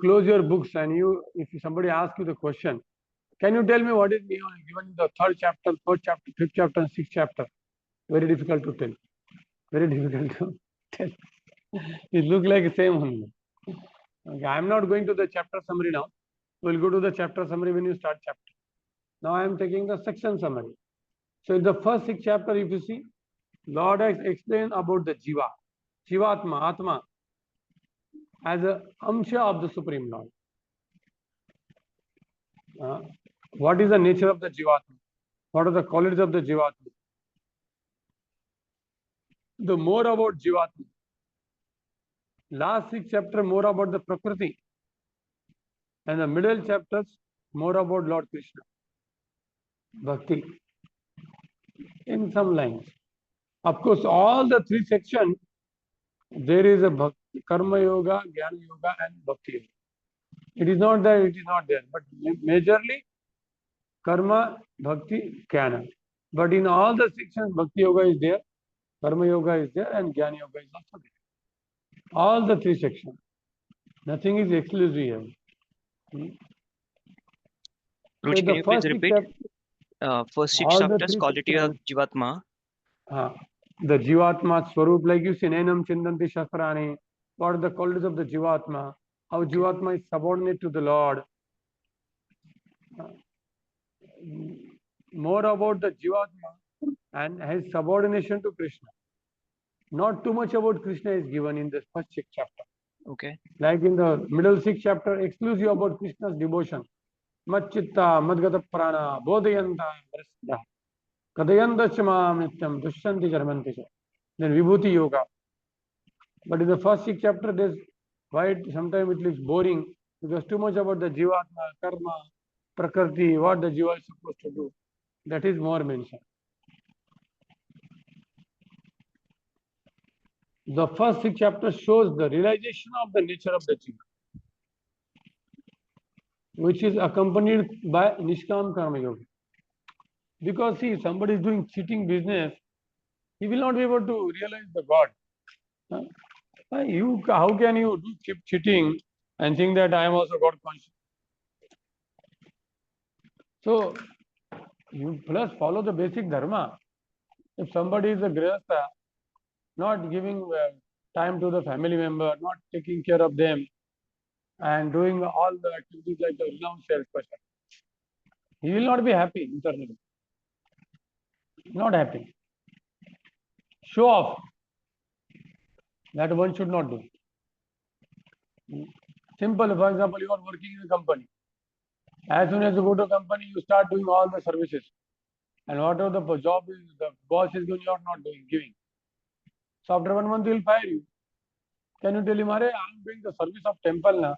close your books, and if somebody asks you the question, can you tell me what is given in the third chapter, fourth chapter, fifth chapter, and sixth chapter? Very difficult to tell. Very difficult to tell. It looks like the same only. Okay, I'm not going to the chapter summary now. We'll go to the chapter summary when you start chapter. Now I am taking the section summary. So in the first 6 chapter, if you see, Lord has explained about the Jiva, Jivatma, Atma, as a Amsha of the Supreme Lord. What is the nature of the Jivatma? What are the qualities of the Jivatma? The more about Jivatma. Last 6 chapters more about the Prakriti. And the middle chapters more about Lord Krishna. Bhakti. In some lines. Of course, all the 3 sections, there is a Bhakti, Karma Yoga, Jnana Yoga, and Bhakti Yoga. It is not that it is not there, but majorly Karma, Bhakti, Jnana. But in all the sections, Bhakti Yoga is there, Karma Yoga is there, and Jnana Yoga is also there. All the 3 sections. Nothing is exclusive here. Ruchi, can you please repeat? First 6 chapters, quality of Jivatma. The Jivatma Swarup, like you say, Nenam Chindanti Shastrani. What are the qualities of the Jivatma? How Jivatma is subordinate to the Lord. More about the Jivatma and his subordination to Krishna. Not too much about Krishna is given in the first 6 chapter. Okay. Like in the middle 6 chapter, exclusive about Krishna's devotion. Matchitta, Madgata Prana, Bodhayanta, Vrasya, Kadayanta Chama Nityam, Dushanti Jarmanti. Then Vibhuti Yoga. But in the first 6 chapter, there's why sometimes it looks boring because too much about the Jivatma, Karma, Prakriti, what the Jiva is supposed to do. That is more mentioned. The first 6 chapters shows the realization of the nature of the Jiva. which is accompanied by Nishkam Karma Yoga. Because see, somebody is doing cheating business, he will not be able to realize the God. How can you do cheating and think that I am also God conscious? So you plus follow the basic dharma. If somebody is a grihastha, not giving time to the family member, not taking care of them, and doing all the activities like a renowned salesperson, he will not be happy internally. Not happy. Show off. That one should not do. Simple, for example, you are working in a company. As soon as you go to a company, you start doing all the services. And whatever the job is, the boss is doing, you are not doing, giving. So after 1 month, he will fire you. Can you tell him, I am doing the service of temple now?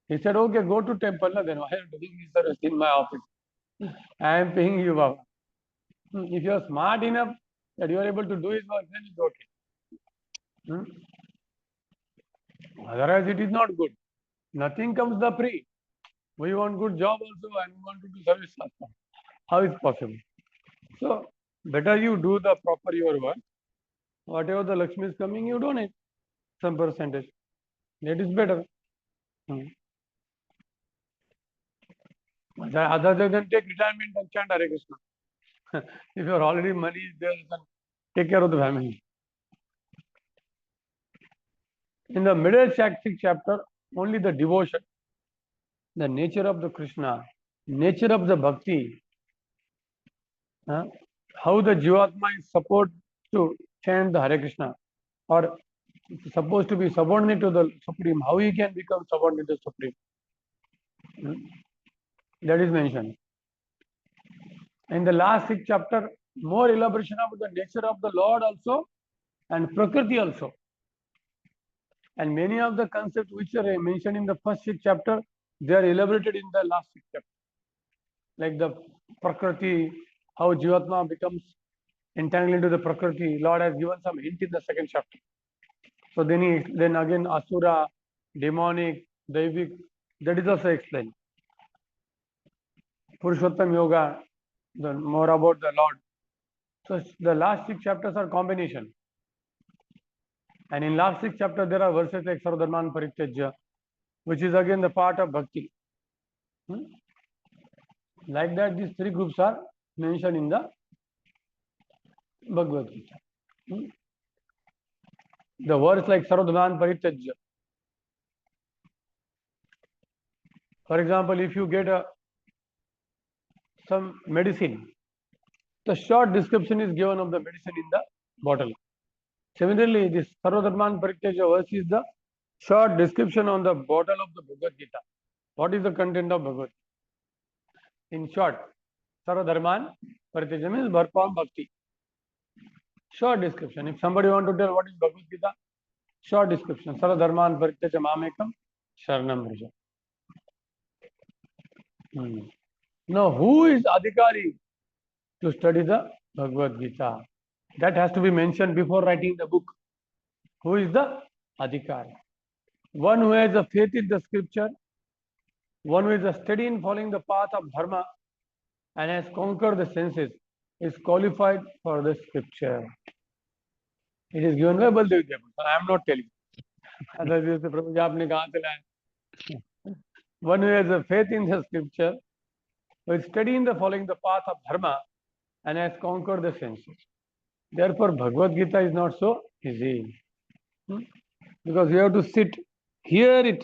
He said, okay, go to temple now. Then why are you doing this service in my office? I am paying you, Baba. If you are smart enough that you are able to do his work, then it's okay. Otherwise, it is not good. Nothing comes the free. We want good job also and we want to do service also. How is possible? So, better you do the proper your work. Whatever the Lakshmi is coming, you donate some percentage. That is better. Other than take retirement and chant Hare Krishna. If your already money is there, then take care of the family. In the middle chapter, only the devotion, the nature of the Krishna, nature of the bhakti, how the Jivatma is supposed to chant the Hare Krishna, or supposed to be subordinate to the Supreme, how he can become subordinate to the Supreme. That is mentioned. In the last 6 chapter, more elaboration about the nature of the Lord also and Prakriti also. And many of the concepts which are mentioned in the first 6 chapter, they are elaborated in the last 6 chapter. Like the Prakriti, how Jivatma becomes entangled into the Prakriti. Lord has given some hint in the 2nd chapter. So then again Asura, demonic, Daivik, that is also explained. Purushottam Yoga, more about the Lord. So the last 6 chapters are combination. And in last 6 chapters, there are verses like Sarvadharman Parityajya, which is again the part of Bhakti. Like that, these 3 groups are mentioned in the Bhagavad Gita. The words like Sarvadharman Parityajya. For example, if you get some medicine, the short description is given of the medicine in the bottle. Similarly, this Sarvadharman Parityajya verse is the short description on the bottle of the Bhagavad Gita. What is the content of Bhagavad Gita? In short, Sarvadharman Parityajya means perform bhakti. Short description. If somebody want to tell what is Bhagavad Gita, short description. Sarvadharman Parityajya mamekam sharanam vraja. Now, who is Adhikari to study the Bhagavad Gita? That has to be mentioned before writing the book. Who is the Adhikari? One who has a faith in the scripture, one who is a steady in following the path of dharma and has conquered the senses is qualified for the scripture. It is given by Baldev Vidyapur. I am not telling. Otherwise, Prabhuji, aapne kahan se laya? One who has a faith in the scripture, who is steady in the following the path of dharma and has conquered the senses. Therefore, Bhagavad Gita is not so easy. Because you have to sit, hear it.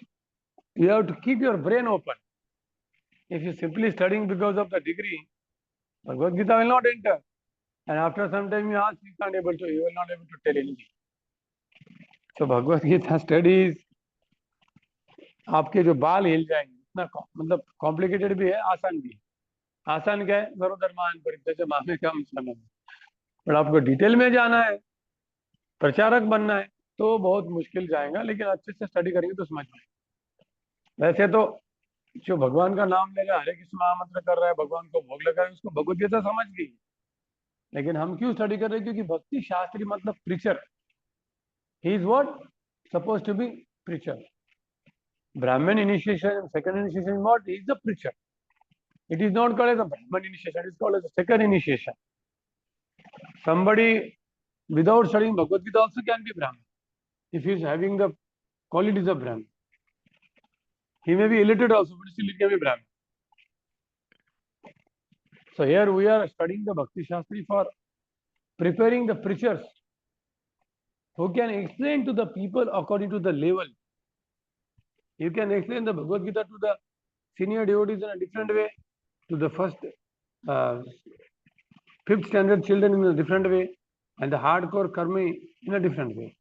You have to keep your brain open. If you simply studying because of the degree, Bhagavad Gita will not enter. And after some time you ask, you will not able to tell anything. So Bhagavad Gita studies, आपके जो बाल हिल जाएंगे, इतना मतलब complicated भी है, आसान भी है. आसान क्या है? सर्वधर्मान परित्यज्य मामेकम शरणम. पर आपको डिटेल में जाना है, प्रचारक बनना है, तो बहुत मुश्किल जाएगा, लेकिन अच्छे से स्टडी करेंगे तो समझ में. वैसे तो जो भगवान का नाम ले रहा है, हरे कृष्ण महामंत्र कर रहा है, भगवान को भोग लगा है, उसको भगवद गीता समझ गई. लेकिन हम क्यों स्टडी कर रहे हैं? क्योंकि भक्ति शास्त्री मतलब preacher. He is what? Suppose to be preacher. Brahman initiation, second initiation is what? He is the preacher. It is not called as a Brahman initiation, it is called as a second initiation. Somebody without studying Bhagavad Gita also can be Brahman. If he is having the qualities of Brahman. He may be illiterate also, but still he can be Brahman. So here we are studying the Bhakti Shastri for preparing the preachers who can explain to the people according to the level. You can explain the Bhagavad Gita to the senior devotees in a different way, to the first, fifth standard children in a different way, and the hardcore karmi in a different way.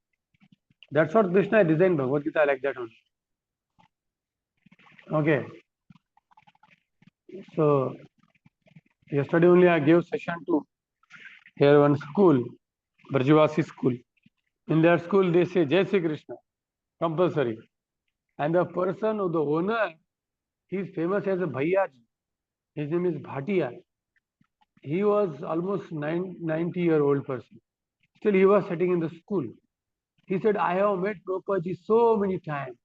That's what Krishna designed Bhagavad Gita like that only. Okay. So yesterday only I gave session to here one school, Brajavasi school. In that school they say Jai Shri Krishna, compulsory. And the person, the owner, he is famous as a Bhaiyaji. His name is Bhatia. He was almost 90-year-old person. Still he was sitting in the school. He said, I have met Prabhupada so many times.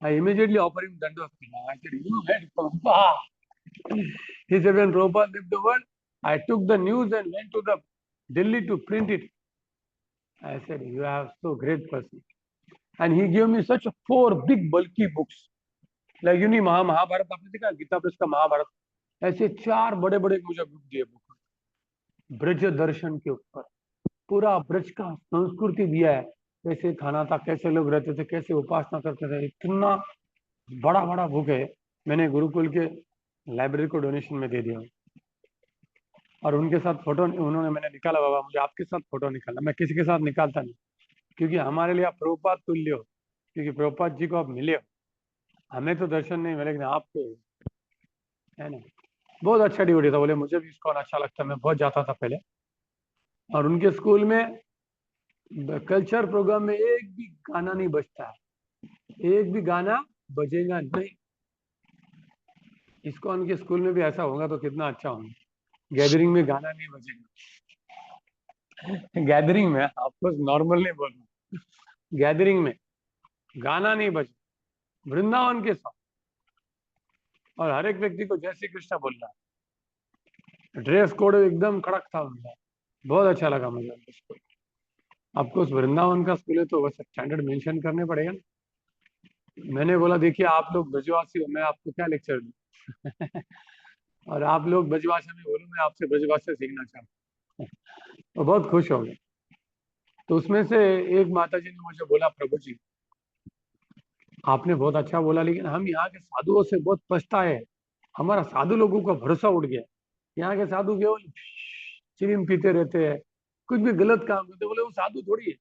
I immediately offered him Danda. I said, you met Prabhupada. He said, when Prabhupada left the world, I took the news and went to the Delhi to print it. I said, you are so great person. And he gave me such 4 big bulky books. Like you know, Mahabharata, आपने देखा Gita press का महाभारत, ऐसे 4 बड़े-बड़े मुझे book दिए, book Braj दर्शन के ऊपर पूरा ब्रज का संस्कृति दिया है, कैसे खाना था, कैसे लोग रहते थे, कैसे उपासना करते थे, इतना बड़ा-बड़ा बुक है. मैंने गुरुकुल के लाइब्रेरी को डोनेशन में दे दिया और उनके साथ फोटो उन्होंने मैंने निकाला, बाबा मुझे आपके साथ फोटो निकालना, मैं किसी के साथ निकालता नहीं, क्योंकि हमारे लिए आप प्रभुपाद तुल्य हो, क्योंकि प्रभुपाद जी को आप मिले हो, हमें तो दर्शन नहीं मिले, लेकिन आपको है ना. बहुत अच्छा डिवोटी था. बोले मुझे भी ISKCON अच्छा लगता है, मैं बहुत जाता था पहले. और उनके स्कूल में कल्चर प्रोग्राम में एक भी गाना नहीं बजता है, एक भी गाना बजेगा नहीं. ISKCON के स्कूल में भी ऐसा होगा तो कितना अच्छा होगा. गैदरिंग में गाना नहीं बजेगा. गैदरिंग में आपको नॉर्मल नहीं बोलना, गैदरिंग में गाना नहीं बजे, वृंदावन के साथ. और हर एक व्यक्ति को जय श्री कृष्ण बोलना. ड्रेस कोड एकदम कड़क था उनका, बहुत अच्छा लगा मुझे उनका स्कूल. आपको उस वृंदावन का स्कूल है तो बस स्टैंडर्ड मेंशन करने पड़ेगा ना. मैंने बोला देखिए आप लोग ब्रजवासी हो, मैं आपको क्या लेक्चर दूं. और आप लोग ब्रजभाषा में बोलो, मैं आपसे ब्रजभाषा सीखना चाहता हूँ. तो बहुत खुश हो गए. तो उसमें से एक माता जी ने मुझे बोला, प्रभु जी आपने बहुत अच्छा बोला, लेकिन हम यहाँ के साधुओं से बहुत पछताए, हमारा साधु लोगों का भरोसा उठ गया. यहाँ के साधु केवल चिरिम पीते रहते हैं, कुछ भी गलत काम करते. बोले वो साधु थोड़ी है,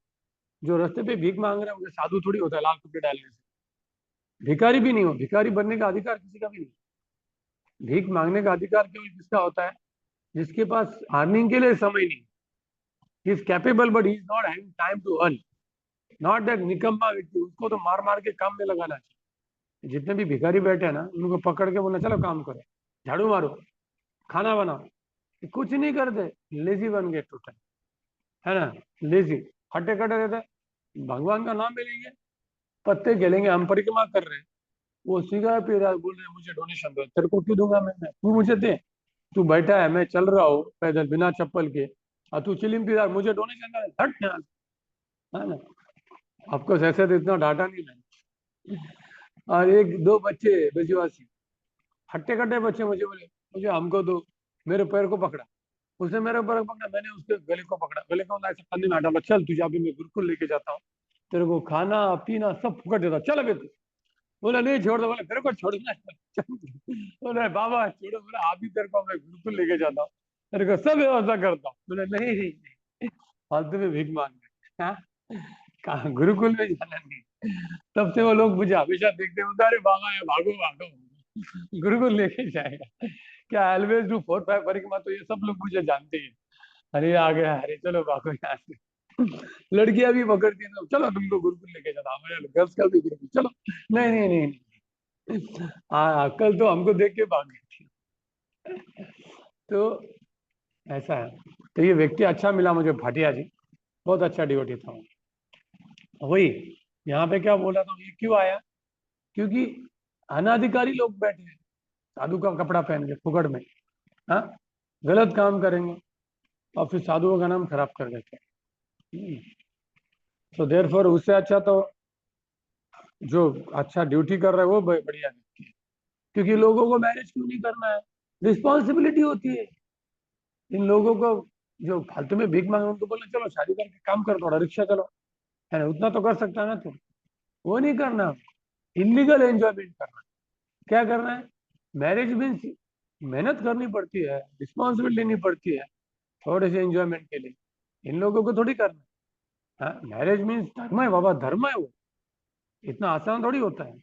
जो रास्ते पे भीख मांग रहे हैं साधु थोड़ी होता है लाल कपड़े डालने से. भिखारी भी नहीं हो, भिखारी बनने का अधिकार किसी का भी नहीं. भीख मांगने का अधिकार केवल किसका होता है, जिसके पास अर्निंग के लिए समय नहीं. He is capable but he is not having time to earn. Not that निकम्मा व्यक्ति, उसको तो मार मार के काम में लगाना चाहिए. जितने भी भिखारी बैठे हैं ना, उनको पकड़ के बोलना चलो काम करो, झाड़ू मारो, खाना बनाओ. कुछ नहीं करते, लेजी बन गए टोटल, है ना. लेजी हट्टे कट्टे रहते, भगवान का नाम ले लेंगे, पत्ते खेलेंगे, हम परिक्रमा कर रहे हैं, वो सिगारेट पी रहा है, बोल रहे मुझे डोनेशन दो. तेरे को क्यों दूंगा मैं, तू मुझे दे. तू बैठा है, मैं चल रहा हूँ पैदल बिना चप्पल के, और तू चिलिम पी रहा है, मुझे डोनेशन दे, हट यहाँ से, है ना. आपको ऐसे तो इतना डाटा नहीं है. और 1-2 बच्चे ब्रजवासी हट्टे कट्टे बच्चे मुझे बोले मुझे हमको दो. मेरे पैर को पकड़ा, उसने मेरे पैर को पकड़ा, मैंने उसके गले को पकड़ा, गले को ऐसे कंधे में हटा, चल तुझे अभी मैं गुरुकुल लेके जाता हूँ, तेरे को खाना पीना सब फुकट देता, चल अभी तू. बोला नहीं छोड़ दो. बोले तेरे को छोड़ना है. बोले बाबा छोड़ो. बोला अभी तेरे को मैं गुरुकुल लेके जाता हूँ, तेरे को सब व्यवस्था करता हूँ. बोले नहीं फालतू में भीख मांगना, कहा गुरुकुल में जाना नहीं. तब से वो लोग मुझे हमेशा देखते हैं, अरे बाबा है, भागो भागो, गुरुकुल लेके जाएगा क्या. ऑलवेज डू 4-5 परिक्रमा, तो ये सब लोग मुझे जानते हैं. अरे आ गया, अरे चलो भागो यहाँ से. लड़कियां भी पकड़ती हैं, चलो तुमको गुरुकुल लेके जाता, हमारे गर्ल्स का भी गुरुकुल, चलो. नहीं नहीं नहीं, हाँ कल तो हमको देख के भाग गई थी. तो ऐसा है. तो ये व्यक्ति अच्छा मिला मुझे, भाटिया जी, बहुत अच्छा डिवोटी था. वही यहाँ पे क्या बोल रहा था, ये क्यों आया, क्योंकि अनाधिकारी लोग बैठे हैं साधु का कपड़ा पहन के फुकड़ में, हाँ, गलत काम करेंगे और फिर साधुओं का नाम खराब कर देते हैं। तो देयरफॉर उससे अच्छा तो जो अच्छा ड्यूटी कर रहा है वो बढ़िया है। क्योंकि लोगों को मैनेज क्यों नहीं करना है, रिस्पॉन्सिबिलिटी होती है। इन लोगों को जो फालतू में भीख मांगे उनको बोलना चलो शादी करके काम कर, थोड़ा रिक्शा चलो, है ना, उतना तो कर सकता है ना तुम, वो नहीं करना। इलीगल एंजॉयमेंट करना। क्या करना है, मैरिज मीन्स मेहनत करनी पड़ती है, रिस्पॉन्सिबिलिटी लेनी पड़ती है थोड़े से एंजॉयमेंट के लिए, इन लोगों को थोड़ी करना है। मैरिज मीन्स धर्म है बाबा, धर्म है वो, इतना आसान थोड़ी होता है।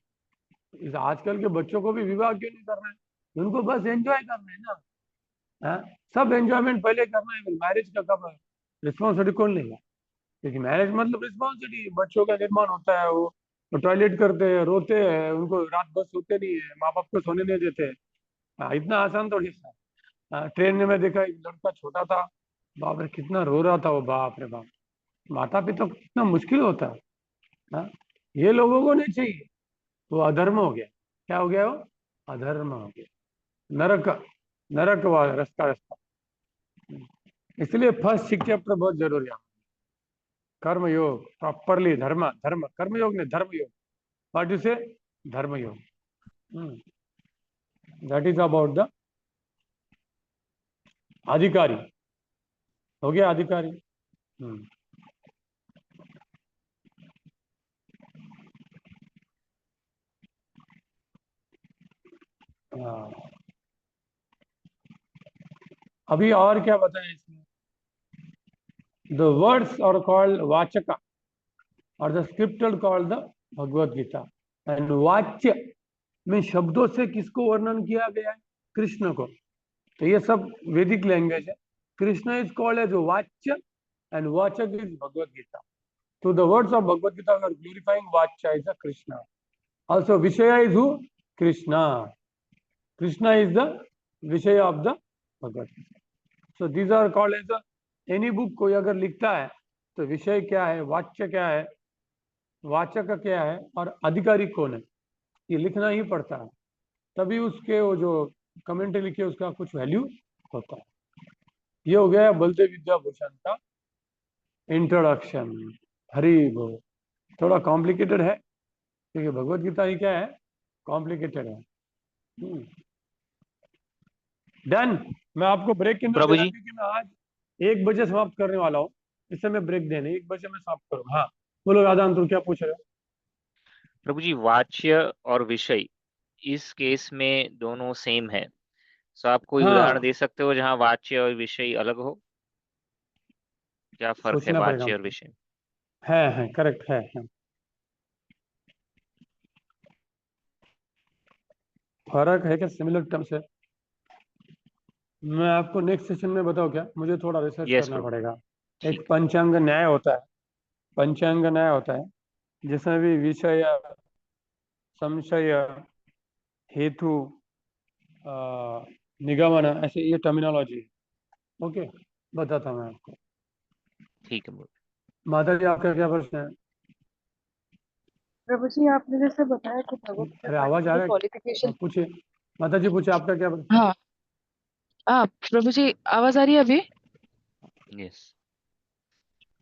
इस आजकल के बच्चों को भी विवाह क्यों नहीं करना है, उनको बस एंजॉय करना है ना। हाँ, सब एंजॉयमेंट पहले करना है, मैरिज का कब रिस्पॉन्सिबिलिटी कौन लेगा? क्योंकि मैरिज मतलब रिस्पॉन्सिबिलिटी, बच्चों का निर्माण होता है, वो टॉयलेट करते हैं, रोते हैं, उनको रात भर सोते नहीं है, माँ बाप को सोने नहीं देते। हाँ, इतना आसान थोड़ी सा। हाँ, ट्रेन में मैं देखा एक लड़का छोटा था, बाप रे कितना रो रहा था वो, बाप रे बाप। माता पिता को कितना मुश्किल होता है। हाँ, ये लोगों को नहीं चाहिए, वो अधर्म हो गया। क्या हो गया? वो अधर्म हो गया, नरक, नरक वाला रास्ता। इसलिए फर्स्ट 6 चैप्टर बहुत जरूरी है। कर्म योग प्रॉपरली, धर्म कर्म योग नहीं, धर्म योग। व्हाट यू से? धर्म योग। दैट इज अबाउट द अधिकारी। हो गया अधिकारी। हाँ, अभी और क्या बताएं इसमें? द वर्ड्स आर कॉल्ड वाचका और the scripted called the Bhagavad Gita. And वाच्य में शब्दों से किसको वर्णन किया गया है? कृष्ण को। तो ये सब वैदिक लैंग्वेज है। कृष्ण इज कॉल्ड एज वाच्य एंड वाचक is Bhagavad Gita. So the words of Bhagavad Gita are glorifying Vacha is a Krishna. Also Vishaya is who? Krishna. Krishna is the Vishaya of the Bhagavad Gita. So these are called as the, any book कोई अगर लिखता है तो विषय क्या है, वाच्य क्या है, वाचक क्या है और अधिकारी कौन है, ये लिखना ही पड़ता है। तभी उसके वो जो कमेंट्री लिखे उसका कुछ वैल्यू होता है। ये हो गया बलदेव विद्याभूषण का इंट्रोडक्शन। हरि बोल। थोड़ा कॉम्प्लिकेटेड है क्योंकि भगवत गीता ही क्या है, कॉम्प्लिकेटेड है। डन। मैं आपको ब्रेक के अंदर देना क्योंकि मैं आज 1 बजे समाप्त करने वाला हूँ, इससे मैं ब्रेक देने 1 बजे मैं समाप्त करूँ। हाँ बोलो राधान, तुम क्या पूछ रहे हो? प्रभु जी, वाच्य और विषय इस केस में दोनों सेम है, तो आप कोई उदाहरण दे सकते हो जहाँ वाच्य और विषय अलग हो? क्या फर्क है सोचना पड़ेगा। वाच्य और विषय? है करेक्ट है। फर्क है क्या सिमिलर टर्म्स है? मैं आपको नेक्स्ट सेशन में बताऊं क्या? मुझे थोड़ा रिसर्च करना पड़ेगा। एक पंचांग न्याय होता है, पंचांग न्याय होता है जिसमें भी विषय, संशय, हेतु, निगमन, ऐसे ये टर्मिनोलॉजी। ओके, बताता हूँ मैं आपको। ठीक है। माता जी आपका क्या प्रश्न है? प्रभु जी, आपने जैसे बताया कि भगवत अरे आवाज आ रहा है, क्वालिफिकेशन। पूछिए माता जी, पूछिए आपका क्या प्रश्न? हाँ प्रभु जी, आवाज आ रही है अभी? यस।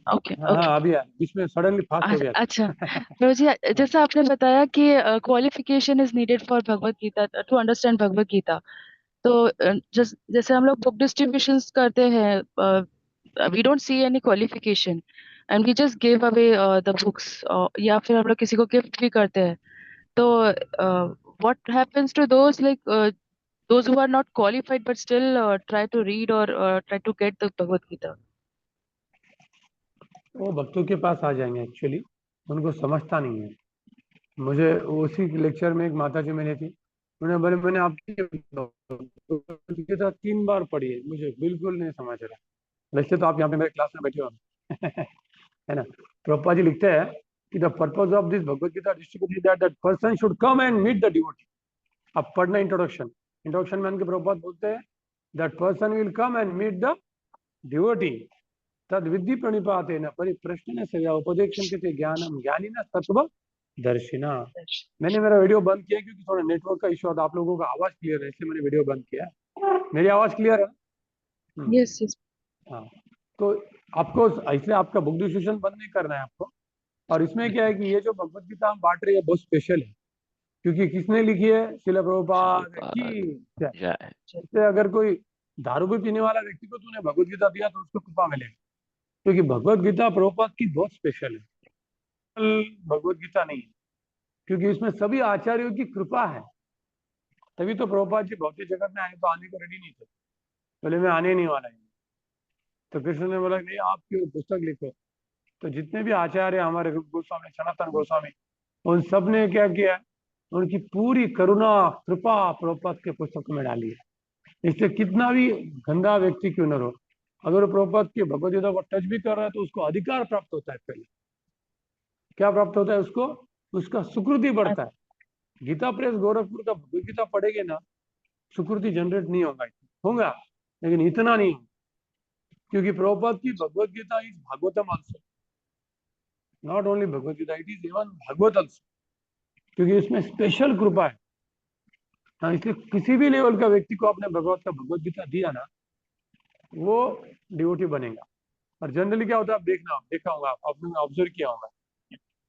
ओके हाँ अभी आया, इसमें सडनली फास्ट हो गया। अच्छा प्रभु जी, जैसा आपने बताया कि qualification is needed for Bhagavad Gita to understand Bhagavad Gita. तो जैसे हम लोग बुक डिस्ट्रीब्यूशंस करते हैं, we don't see any qualification and we just give away the books, या फिर हम लोग किसी को गिफ्ट भी करते हैं। तो what happens to those like those who are not qualified but still try to read or try to get the Bhagavad Gita? वो भक्तों के पास आ जाएंगे, एक्चुअली उनको समझता नहीं है। मुझे उसी लेक्चर में एक माता जी मिली थी, उन्होंने बोले मैंने आपकी गीता 3 बार पढ़ी है, मुझे बिल्कुल नहीं समझ रहा। वैसे तो आप यहाँ पे मेरे क्लास में बैठे हो है ना। प्रभुपाद जी लिखते हैं कि the purpose of this Bhagavad Gita distribution that that person should come and meet the devotee. अब पढ़ना इंट्रोडक्शन, इंट्रोडक्शन में उनके प्रभुपाद बोलते हैं that person will come and meet the devotee तद विद्धि प्रणिपातेन परिप्रश्नेन सेवा उपदेक्षन्ते ज्ञानम ज्ञानिनः सत्व दर्शिना। मैंने मेरा वीडियो बंद किया क्योंकि थोड़ा नेटवर्क का इशू था, आप लोगों का आवाज क्लियर है इसलिए मैंने वीडियो बंद किया। मेरी आवाज क्लियर है? Yes yes. हाँ, तो आपको इसलिए आपका बुक डिस्ट्रीब्यूशन बंद नहीं करना है आपको। और इसमें क्या है कि ये जो भगवत गीता हम बांट रहे हैं बहुत स्पेशल है, क्योंकि किसने लिखी है? श्रील प्रभुपाद की जय। इससे अगर कोई दारू भी पीने वाला व्यक्ति को तूने भगवत गीता दिया तो उसको कृपा मिलेगी, क्योंकि भगवत गीता प्रभुपाद की बहुत स्पेशल है, भगवत गीता नहीं है, क्योंकि इसमें सभी आचार्यों की कृपा है। तभी तो प्रभुपाद जी भौतिक जगत में आए तो आने को रेडी नहीं थे, बोले मैं आने नहीं वाला है। तो कृष्ण ने बोला नहीं, आप क्यों पुस्तक लिखो। तो जितने भी आचार्य हमारे रूप गोस्वामी, सनातन गोस्वामी, उन सब ने क्या किया, उनकी पूरी करुणा कृपा प्रभुपाद के पुस्तक में डाली है। इससे कितना भी गंदा व्यक्ति क्यों न हो, अगर वो प्रभुपाद की भगवद गीता को टच भी कर रहा है तो उसको अधिकार प्राप्त होता है। पहले क्या प्राप्त होता है उसको? उसका सुकृति बढ़ता है। गीता प्रेस गोरखपुर का भगवद गीता पढ़ेगे ना, सुकृति जनरेट नहीं होगा, लेकिन इतना नहीं होगा, क्योंकि प्रभुपाद की Bhagavad Gita is Bhagavatam also, not only Bhagavad Gita, it is even Bhagavat also, क्योंकि इसमें स्पेशल कृपा है। हाँ, इसलिए किसी भी लेवल का व्यक्ति को आपने भगवत का भगवद गीता दिया ना, वो डिवोटी बनेगा। और जनरली क्या होता है, आप देखा होगा, आपने ऑब्जर्व किया होगा,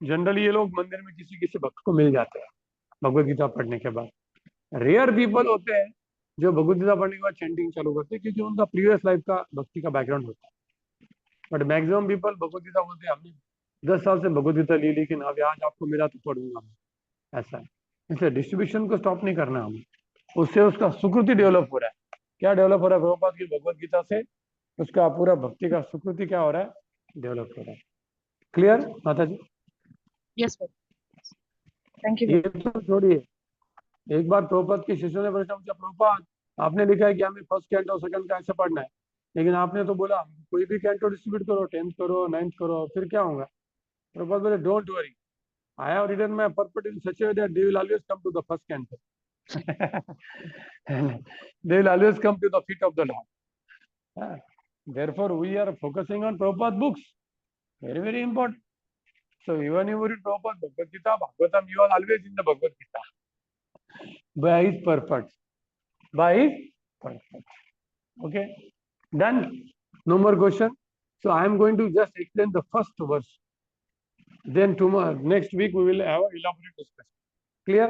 जनरली ये लोग मंदिर में किसी किसी भक्त को मिल जाते हैं भगवद गीता पढ़ने के बाद। रेयर पीपल होते हैं जो भगवद गीता पढ़ने के बाद चैंटिंग चालू करते हैं, क्योंकि उनका प्रीवियस लाइफ का भक्ति का बैकग्राउंड होता है। But maximum people Bhagavad Gita बोलते हैं हमने 10 साल से भगवद गीता ली, लेकिन अभी आज आपको मिला तो पढ़ूंगा मैं, ऐसा है। इसलिए डिस्ट्रीब्यूशन को स्टॉप नहीं करना हमें, उससे उसका सुकृति डेवलप हो रहा है। क्या डेवलप हो रहा है? प्रभुपाद की भगवद गीता से उसका पूरा भक्ति का सुकृति क्या हो रहा है? डेवलप हो रहा है। क्लियर माता जी? Yes sir, thank you. ये तो छोड़िए, एक बार प्रभुपाद के शिष्यों ने प्रश्न पूछा, प्रभुपाद आपने लिखा है कि हमें फर्स्ट कैंटो सेकंड का ऐसे पढ़ना है, लेकिन आपने तो बोला कोई भी कैंटो डिस्ट्रीब्यूट करो, 10th करो, 9th करो, फिर क्या होगा? प्रभुपाद बोले don't worry, I have written my purport in such a way that they will always come to the first canto. They will always come to the feet of the Lord. Therefore, we are focusing on Prabhupada books. Very, very important. So even if you read Prabhupada Bhagavad Gita, Bhagavatam, you are always in the Bhagavad Gita. By his purpose. By his purpose. Okay. Done. No more question. So I am going to just explain the first verse. Then tomorrow, next week, we will have an elaborate discussion. Clear?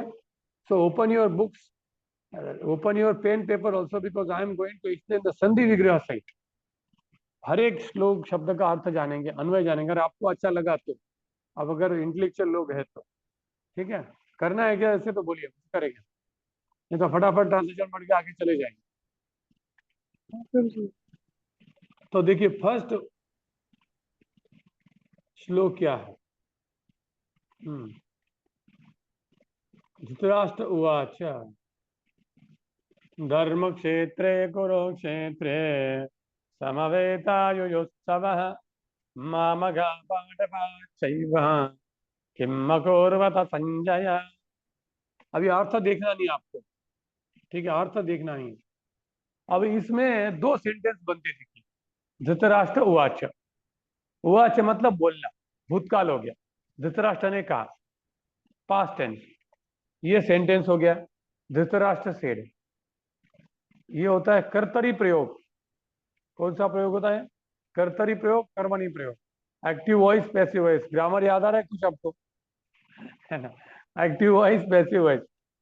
So open your books, open your pen paper also, because I am going to explain the Sandhi Vigraha site. हर एक श्लोक शब्द का अर्थ जानेंगे, अन्वय जानेंगे। अगर आपको अच्छा लगा तो, अब अगर इंटेलेक्चुअल लोग हैं तो ठीक है, करना है क्या ऐसे तो बोलिए, करेंगे, नहीं तो फटाफट ट्रांसलेशन पढ़ के आगे चले जाएंगे। तो देखिए फर्स्ट श्लोक क्या है। धृतराष्ट्र उवाच धर्म क्षेत्रे कुरुक्षेत्रे समवेतायुयुत्सवः मामघा पाण्डवाश्चैव किम अकुर्वत संजय। अभी अर्थ देखना नहीं आपको, ठीक है, अर्थ देखना ही। अब इसमें दो सेंटेंस बनते थे। धृतराष्ट्र उवाच, उवाच मतलब बोलना, भूतकाल हो गया, धृतराष्ट्र ने कहा, पास्ट टेंस, ये सेंटेंस हो गया। धृतराष्ट्र सेड, ये होता है कर्तरी प्रयोग। कौन सा प्रयोग होता है? कर्तरी प्रयोग, कर्मणी प्रयोग, active voice, passive voice. Grammar याद आ रहा है कुछ आपको? है ना, active voice, passive voice.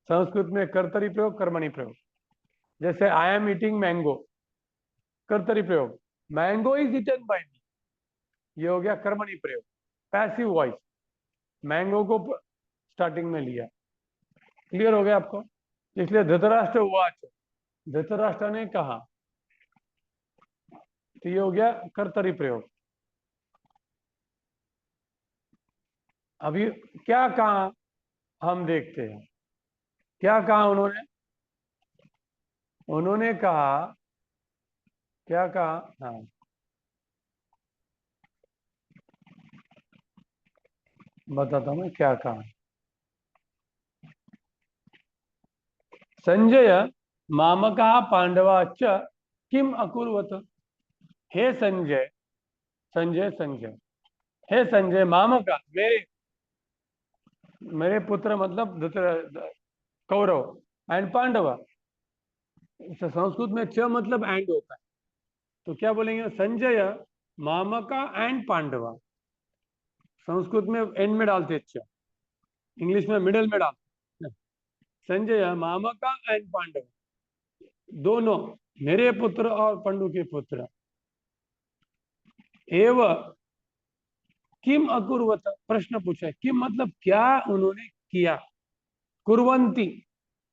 Sanskrit में कर्तरी प्रयोग, कर्मणी प्रयोग। जैसे आई एम ईटिंग मैंगो, कर्तरी प्रयोग, मैंगो इज ईटन बाय मी, ये हो गया कर्मणी प्रयोग। पैसिव वॉइस, मैंगो को स्टार्टिंग में लिया। क्लियर हो गया आपको? इसलिए धृतराष्ट्र उवाच, धृतराष्ट्र ने कहा, तो ये हो गया कर्तरी प्रयोग। अभी क्या कहा हम देखते हैं, क्या कहा उन्होंने? उन्होंने कहा, क्या कहा? हाँ, बताता हूं क्या कहा। संजय मामका पांडवाच किम अकुर्वत। हे संजय, संजय, हे संजय, मामका, मेरे मेरे पुत्र मतलब कौरव एंड पांडव। संस्कृत में च मतलब एंड होता है, तो क्या बोलेंगे? संजय मामका एंड पांडवा। संस्कृत में एंड में डालते च, इंग्लिश में मिडल में डालते। संजय मामका एंड पांडव, दोनों मेरे पुत्र और पांडु के पुत्र। एव किम अकुर्वत, प्रश्न पूछा है। किम मतलब क्या उन्होंने किया। कुर्वंती,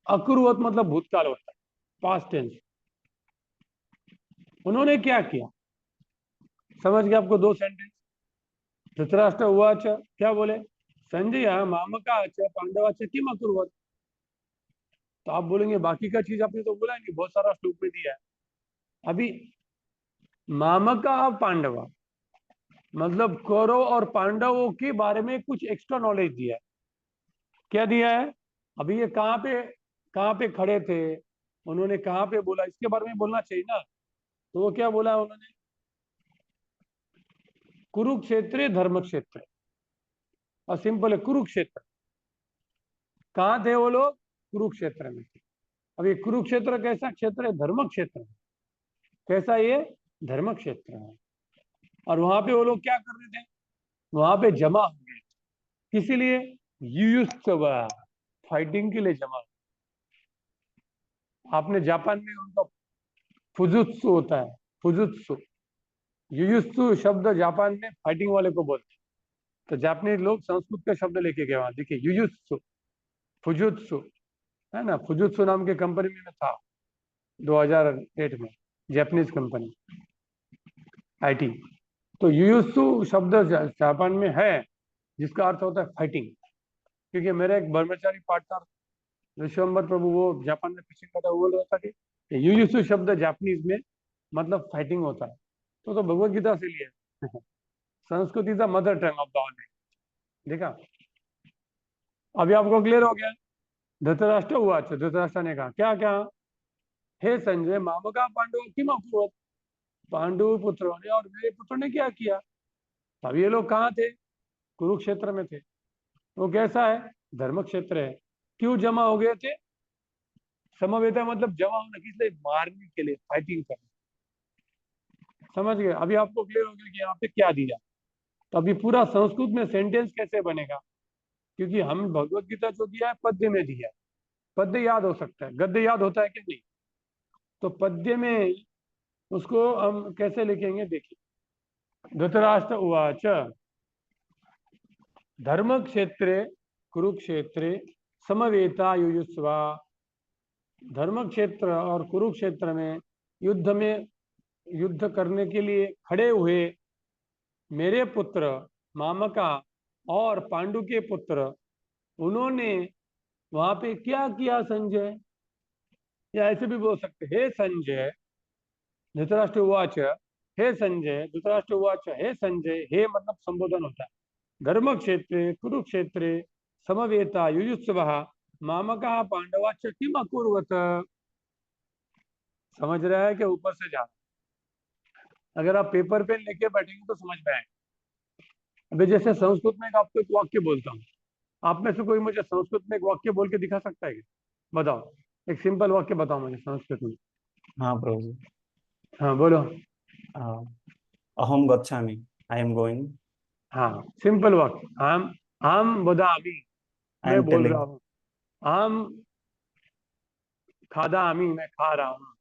अकुर्वत मतलब भूतकाल होता है, पास्ट टेंस। उन्होंने क्या किया, समझ गए आपको? दो सेंटेंस। धृतराष्ट्र उवाच, क्या बोले? संजय मामका च पांडवाच किम अकुर्वत। तो आप बोलेंगे बाकी का चीज आपने तो बोला नहीं, बहुत सारा श्लोक में दिया है। अभी मामका और पांडवा मतलब कौरव और पांडवों के बारे में कुछ एक्स्ट्रा नॉलेज दिया है। क्या दिया है? अभी ये कहाँ पे खड़े थे, उन्होंने कहाँ पे बोला, इसके बारे में बोलना चाहिए ना। तो वो क्या बोला उन्होंने? कुरुक्षेत्र धर्म क्षेत्र, और सिंपल है कुरुक्षेत्र। कहाँ थे वो लोग? कुरुक्षेत्र में थे। अब ये कुरुक्षेत्र कैसा क्षेत्र है? धर्म क्षेत्र है। कैसा ये? धर्म क्षेत्र है। और वहां पे वो लोग क्या कर रहे थे? वहां पे जमा हो गए। किसी लिए? युयुत्सव, फाइटिंग के लिए जमा। आपने जापान में उनका फुजुत्सु होता है, फुजुत्सु। युयुत्सु शब्द जापान में फाइटिंग वाले को बोलते हैं। तो जापानीज लोग संस्कृत का शब्द लेके गए वहां। देखिए युयुत्सु, फुजुत्सु, है ना। फुजुत्सु नाम के कंपनी में था 2008 में, जापानीज कंपनी आईटी। तो युयुत्सु शब्द जापान में है, जिसका अर्थ होता है फाइटिंग। क्योंकि मेरा एक ब्रह्मचारी पार्टनर विश्वम्बर प्रभु, वो जापान में पिछले था, वो बोल रहा था कि युयुत्सु शब्द जापानीज में मतलब फाइटिंग होता है। तो भगवत गीता से लिए Sanskrit is the mother tongue of the all. देखा? अभी आपको क्लियर हो गया। धृतराष्ट्र हुआ, धृतराष्ट्र ने कहा क्या क्या? हे संजय मामका पांडव किम अकुर्वत, पांडु पुत्रों ने और मेरे पुत्रों ने क्या किया। तब ये लोग कहाँ थे? कुरुक्षेत्र में थे। वो कैसा है? धर्म क्षेत्र है। क्यों जमा हो गए थे? समवेता मतलब जमा होना, किस लिए? मारने के लिए, फाइटिंग करने। समझ गए? अभी आपको क्लियर हो गया कि यहाँ पे क्या दिया। तो अभी पूरा संस्कृत में सेंटेंस कैसे बनेगा, क्योंकि हम भगवत गीता जो दिया है पद्य में दिया है। पद्य याद हो सकता है, गद्य याद होता है कि नहीं? तो पद्य में उसको हम कैसे लिखेंगे? देखिए, धृतराष्ट्र उवाच धर्म क्षेत्रे कुरुक्षेत्रे समवेता युयुत्सवा। धर्म क्षेत्र और कुरुक्षेत्र में युद्ध करने के लिए खड़े हुए मेरे पुत्र मामका और पांडु के पुत्र, उन्होंने वहां पे क्या किया संजय? या ऐसे भी बोल सकते, हे संजय धृतराष्ट्र उवाच, हे संजय धृतराष्ट्र उवाच, हे संजय, हे मतलब संबोधन होता है। धर्म क्षेत्रे कुरुक्षेत्रे समवेता युयुत्सवः मामका पांडवाच किम अकुर्वत। समझ रहा है कि ऊपर से जा? अगर आप पेपर पेन लेके बैठेंगे तो समझ में आएगा। अभी जैसे संस्कृत में आपको एक वाक्य बोलता हूँ, आप में से कोई मुझे संस्कृत में एक वाक्य बोल के दिखा सकता है क्या? बताओ, एक सिंपल वाक्य बताओ मुझे संस्कृत में। हाँ प्रभु जी। हाँ बोलो। अहम गच्छामि, आई एम गोइंग। हाँ, सिंपल वाक्य। आम वदामि, आई मैं एम बोल रहा टेलिंग। हूँ। आम खादामि, मैं खा रहा हूँ।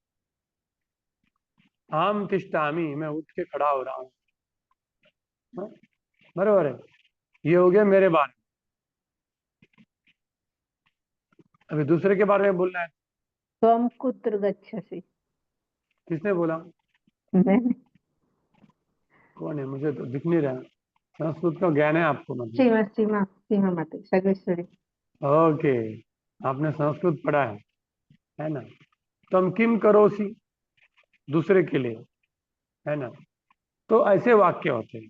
आम तिष्ठामि, मैं उठ के खड़ा हो रहा हूँ। हाँ, बराबर है। ये हो गया मेरे बारे में। अभी दूसरे के बारे में बोलना है। त्वं कुत्र गच्छसि? किसने बोला? मैंने। कौन है? मुझे तो दिख नहीं रहा। संस्कृत का ज्ञान है आपको मतलब? सीमा सीमा सीमा माते सर्वेश्वरी। ओके, आपने संस्कृत पढ़ा है ना। तम किम करोसी, दूसरे के लिए, है ना। तो ऐसे वाक्य होते हैं।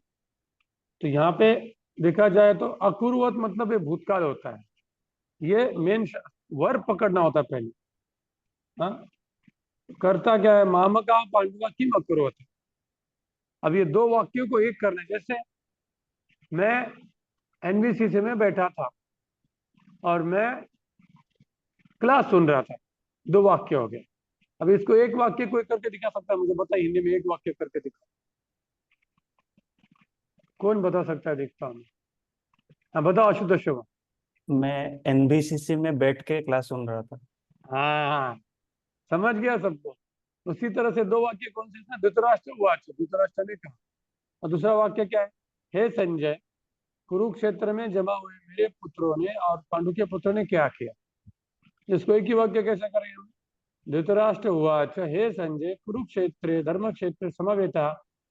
तो यहाँ पे देखा जाए तो अकुर्वत मतलब ये भूतकाल होता है। ये मेन वर्ब पकड़ना होता है पहले। हाँ, करता क्या है? मामका पांडवा किम अकुर्वत। अब ये दो वाक्यों को एक करना है। जैसे मैं एनवीसीसी में बैठा था, और मैं क्लास सुन रहा था। 2 वाक्य हो गए। अब इसको एक वाक्य कोई करके दिखा सकता है? मुझे बताइए, हिंदी में एक वाक्य करके दिखा। कौन बता सकता है? देखता हूँ। हाँ बताओ आशुतोष। मैं एनबीसीसी में बैठ के क्लास सुन रहा था। हाँ, समझ गया सबको। उसी तरह से 2 वाक्य कौन से हैं? धृतराष्ट्र उवाच, धृतराष्ट्र ने कहा। और दूसरा वाक्य क्या है? हे संजय, कुरुक्षेत्र में जमा हुए मेरे पुत्रों ने और पांडु के पुत्रों ने क्या किया? इसको एक ही वाक्य कैसे करेंगे हम? धृतराष्ट्र उवाच हे संजय, कुरुक्षेत्रे धर्म क्षेत्र समवेता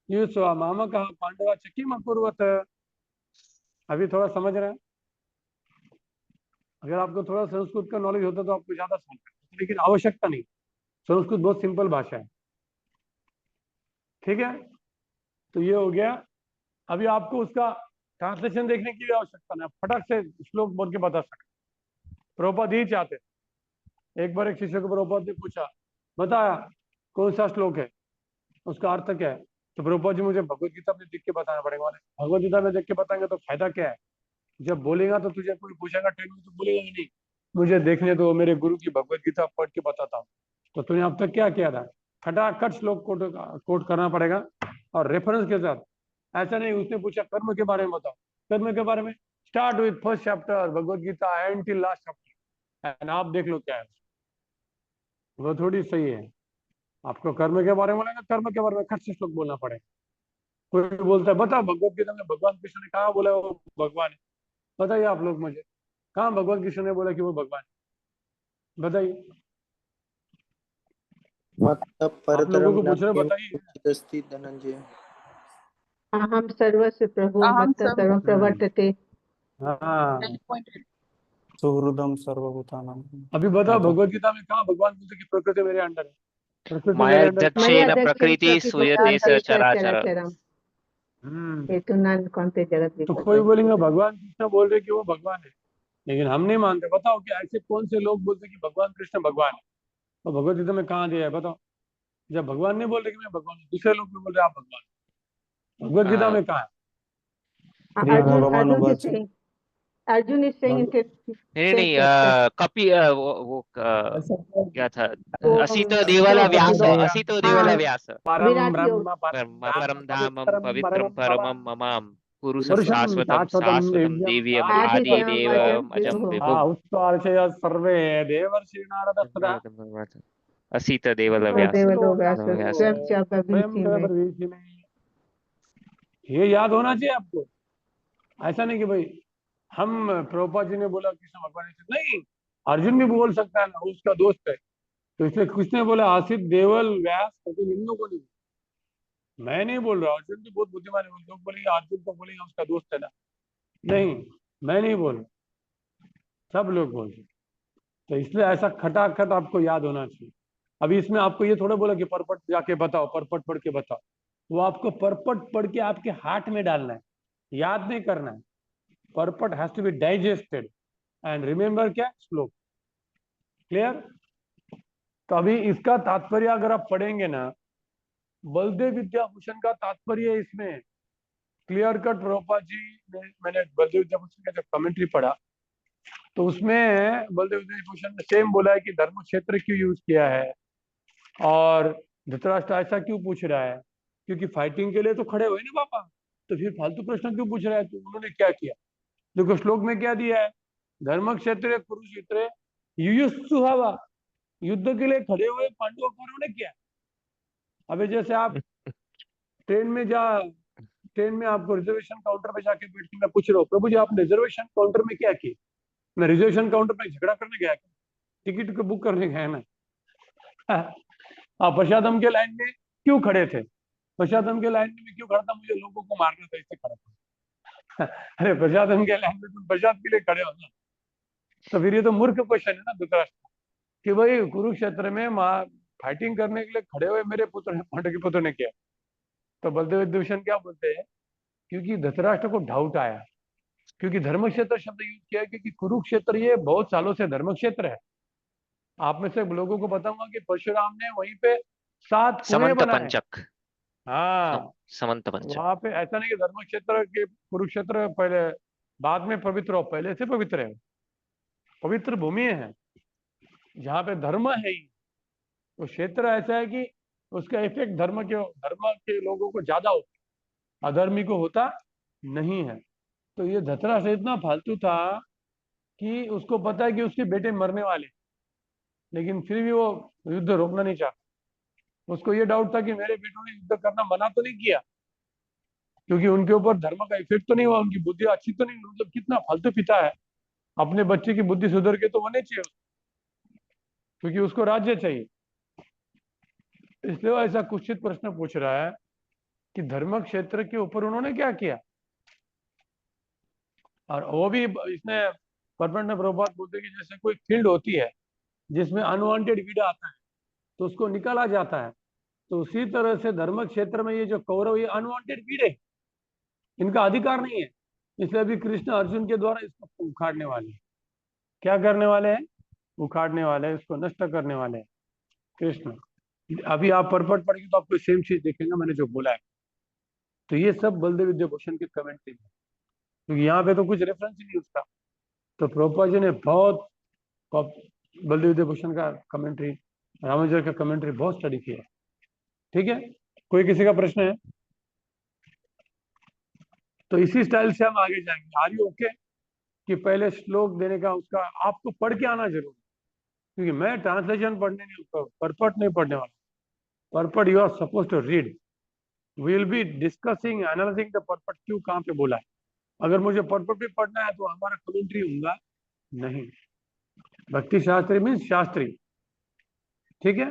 युष्वा मामकः पांडवाच किम अकुर्वत। अभी थोड़ा समझ रहे हैं? अगर आपको थोड़ा संस्कृत का नॉलेज होता तो आपको ज्यादा समझ आता, लेकिन आवश्यकता नहीं। संस्कृत बहुत सिंपल भाषा है। ठीक है, तो ये हो गया। अभी आपको उसका ट्रांसलेशन देखने की भी आवश्यकता नहीं, फटक से श्लोक बोल के बता सकते। प्रभुपाद ही चाहते। एक बार एक शिष्य को प्रभुपाद ने पूछा, बताया कौन सा श्लोक है, उसका अर्थ क्या है? तो प्रभुपाद जी, मुझे भगवत गीता में देख के बताना पड़ेगा। भगवत गीता में देख के बताएंगे तो फायदा क्या है? जब बोलेगा तो तुझे कोई पूछेगा ट्रेन में तो बोलेगा ही नहीं, मुझे देखने दो, मेरे गुरु की भगवत गीता पढ़ के बताता हूँ। तो तूने अब तक क्या किया था? खटाखट श्लोक कोट करना पड़ेगा और रेफरेंस के साथ। ऐसा नहीं उसने पूछा कर्म के बारे में बताओ, कर्म के बारे में start with first chapter Bhagavad Gita and till last chapter, and आप देख लो क्या है। वो थोड़ी सही है। आपको कर्म के बारे में बोलेगा, कर्म के बारे में खट से श्लोक बोलना पड़ेगा। कोई बोलता है बता भगवत गीता में भगवान कृष्ण ने कहा बोला वो भगवान है? बताइए आप लोग मुझे, कहाँ भगवान कृष्ण ने बोला कि वो भगवान है? बताइए। मत्तः आप लोगों परतरं को न पूछ रहे हो, बताइए। किञ्चिदस्ति धनंजय। अहम सर्वस्य प्रभु अहम मत्तः सर्वं प्रवर्तते। हाँ, सुहृदम सर्वभूतानां। अभी बताओ माधव। भगवत गीता में कहाँ भगवान बोलते कि प्रकृति मेरे अंडर है? प्रकृति मेरे माया अंडर कहाँ? मया दक्षेण दक्षेण प्रकृति सूयते स प्रकृतिः चराचर। चराचरम् हम्म। हेतुनां कौन्ते तो कोई जगद्विपश्यति। बोलेंगे भगवान कृष्ण बोल रहे कि वो भगवान है, लेकिन हम नहीं मानते। बताओ कि ऐसे कौन से लोग बोलते कि भगवान कृष्ण भगवान है? तो भगवत गीता में कहाँ दिया है बताओ? जब भगवान नहीं बोल रहे कि मैं भगवान हूँ, दूसरे लोग भी बोल रहे आप भगवान, भगवत गीता में कहाँ है? श्री Arjun भगवान Arjun is उवाच। saying Arjun is saying in भग- नहीं नहीं, 10th chapter. कपि वो ऐसा क्या था? वो असितो जो देवला व्यास, कपिलो असितो देवला हाँ व्यास। परम विराट योग ब्रह्म परम धाम परम धामम पवित्रम पवित्रम परमं मम परमम ममाम पुरुष पुरुषम शाश्वतम शाश्वतम शाश्वतम दिव्यम दिव्यम आदि आदित्यम अजम देवम अजम विभुः विभुम। उत्तार्चय सर्वे देवर्षि नारद तथा असित देवल तो व्यास। देवलो व्यास व्यास। स्वयं च स्वयं भविष्य में। प्रभृति में। ये याद होना चाहिए आपको। ऐसा नहीं कि भाई हम प्रभुपाद जी ने बोला कृष्ण भगवान ने, नहीं, अर्जुन भी बोल सकता है ना, वो उसका दोस्त है। तो इसलिए किसने बोला? आसित देवल व्यास प्रतिबिंदु को नहीं। मैं नहीं बोल रहा, अर्जुन भी बहुत बुद्धिमान है। लोग बोलेंगे अर्जुन को बोलेंगे उसका दोस्त है ना, नहीं, मैं नहीं बोल रहा, सब लोग बोल रहे। तो इसलिए ऐसा खटाखट आपको याद होना चाहिए। अभी इसमें आपको ये थोड़ा बोला कि परपट जाके बताओ, परपट पढ़ के बताओ। वो आपको परपट पढ़ के आपके हार्ट में डालना है, याद नहीं करना है। Purport has to be digested and remember क्या? श्लोक। क्लियर? तो अभी इसका तात्पर्य अगर आप पढ़ेंगे ना, बलदेव विद्याभूषण का तात्पर्य इसमें क्लियर कट प्रभुपाद जी ने, मैंने बलदेव विद्याभूषण का जब कमेंट्री पढ़ा तो उसमें बलदेव विद्याभूषण ने सेम बोला है कि धर्म क्षेत्र क्यों यूज किया है और धृतराष्ट्र ऐसा क्यों पूछ रहा है, क्योंकि फाइटिंग के लिए तो खड़े हुए ना पापा, तो फिर फालतू प्रश्न क्यों पूछ रहा है? तो उन्होंने क्या किया? देखो श्लोक में क्या दिया है, धर्म क्षेत्र कुरुक्षेत्र युयुत्सुहवा, युद्ध के लिए खड़े हुए पांडवों कौरवों ने किया। अभी जैसे आप ट्रेन में ट्रेन में आपको रिजर्वेशन काउंटर पे जाके बैठ के मैं पूछ रहा हूँ, प्रभु जी आप रिजर्वेशन काउंटर में क्या किए? मैं रिजर्वेशन काउंटर पे झगड़ा करने गया, टिकट को बुक करने गया ना। आप प्रसादम के लाइन में क्यों खड़े थे? प्रसादम के लाइन में क्यों खड़ा था? मुझे लोगों को मारना था, इससे खड़ा था। अरे प्रसादम के लाइन में तुम प्रसाद के लिए खड़े हो ना। तो फिर ये तो मूर्ख क्वेश्चन है ना धृतराष्ट्र, कि भाई कुरुक्षेत्र में फाइटिंग करने के लिए खड़े हुए मेरे पुत्र ने, पांडव के पुत्र ने किया। तो बलदेव विद्याभूषण क्या बोलते हैं, क्योंकि धृतराष्ट्र को डाउट आया, क्योंकि धर्म क्षेत्र शब्द यूज किया, क्योंकि कुरुक्षेत्र ये बहुत सालों से धर्म क्षेत्र है। आप में से लोगों को बताऊंगा कि परशुराम ने वहीं पे 7 कुएं समंत बनाए। पंचक। हाँ, समंत पंचक। वहां पे ऐसा नहीं कि धर्म क्षेत्र के कुरुक्षेत्र पहले बाद में पवित्र हो, पहले से पवित्र है। पवित्र भूमि है जहाँ पे धर्म है ही, वो क्षेत्र ऐसा है कि उसका इफेक्ट धर्म के लोगों को ज्यादा होता, अधर्मी को होता नहीं है। तो ये धतराष्ट्र इतना फालतू था कि उसको पता है कि उसके बेटे मरने वाले, लेकिन फिर भी वो युद्ध रोकना नहीं चाहता। उसको ये डाउट था कि मेरे बेटों ने युद्ध करना मना तो नहीं किया, क्योंकि उनके ऊपर धर्म का इफेक्ट तो नहीं हुआ, उनकी बुद्धि अच्छी तो नहीं, मतलब कितना फालतू पिता है। अपने बच्चे की बुद्धि सुधर के तो होने चाहिए, क्योंकि उसको राज्य चाहिए। इसलिए वो ऐसा कुत्सित प्रश्न पूछ रहा है कि धर्म क्षेत्र के ऊपर उन्होंने क्या किया। और वो भी इसमें परमानंद प्रभुपाद बोलते कि जैसे कोई फील्ड होती है जिसमें अनवांटेड कीड़ा आता है तो उसको निकाला जाता है, तो उसी तरह से धर्म क्षेत्र में ये जो कौरव, ये अनवांटेड कीड़े, इनका अधिकार नहीं है। इसलिए अभी कृष्ण अर्जुन के द्वारा इसको उखाड़ने वाले हैं। क्या करने वाले हैं? उखाड़ने वाले हैं, इसको नष्ट करने वाले हैं कृष्ण। अभी आप परपट पढ़ेंगे तो आपको सेम चीज देखेंगे मैंने जो बोला है। तो ये सब बलदेव विद्याभूषण की कमेंट्री है, क्योंकि यहाँ पे तो कुछ रेफरेंस ही नहीं उसका। तो प्रभुपाद जी ने बहुत बलदेव विद्याभूषण का कमेंट्री, रामानुजर का कमेंट्री बहुत स्टडी किया है। ठीक है, कोई किसी का प्रश्न है? तो इसी स्टाइल से हम आगे जाएंगे। Are you okay? कि पहले श्लोक देने का उसका आपको पढ़ के आना जरूर, क्योंकि मैं ट्रांसलेशन पढ़ने नहीं, परपट नहीं पढ़ने वाला। Purport you are suppose to read, we will be discussing analysing the purport, क्यों कहाँ पे बोला है। अगर मुझे परपट भी पढ़ना है तो हमारा कमेंट्री होगा नहीं। भक्ति शास्त्री मीन्स शास्त्री। ठीक है,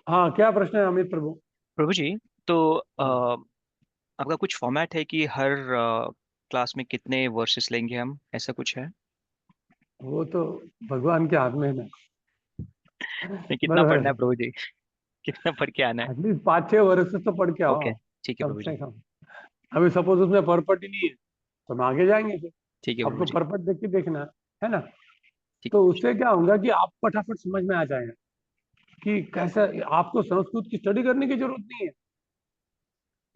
हाँ क्या प्रश्न है अमित प्रभु? प्रभु जी, तो आपका कुछ फॉर्मेट है कि हर क्लास में कितने वर्सेस लेंगे हम, ऐसा कुछ है? वो तो भगवान के हाथ में है ना। कितना पढ़ना है प्रभु जी? कितना पढ़ के आना है? एटलीस्ट 5-6 वर्ष तो पढ़ के आओ। ओके, ठीक है कम प्रभु से जी। कम। अभी सपोज उसमें परपट ही नहीं है तो हम आगे जाएंगे फिर। ठीक है प्रभु आपको जी। परपट देख के देखना है ना। ठीक तो उससे क्या होगा कि आप फटाफट समझ में आ जाएगा कि कैसा। आपको संस्कृत की स्टडी करने की जरूरत नहीं है।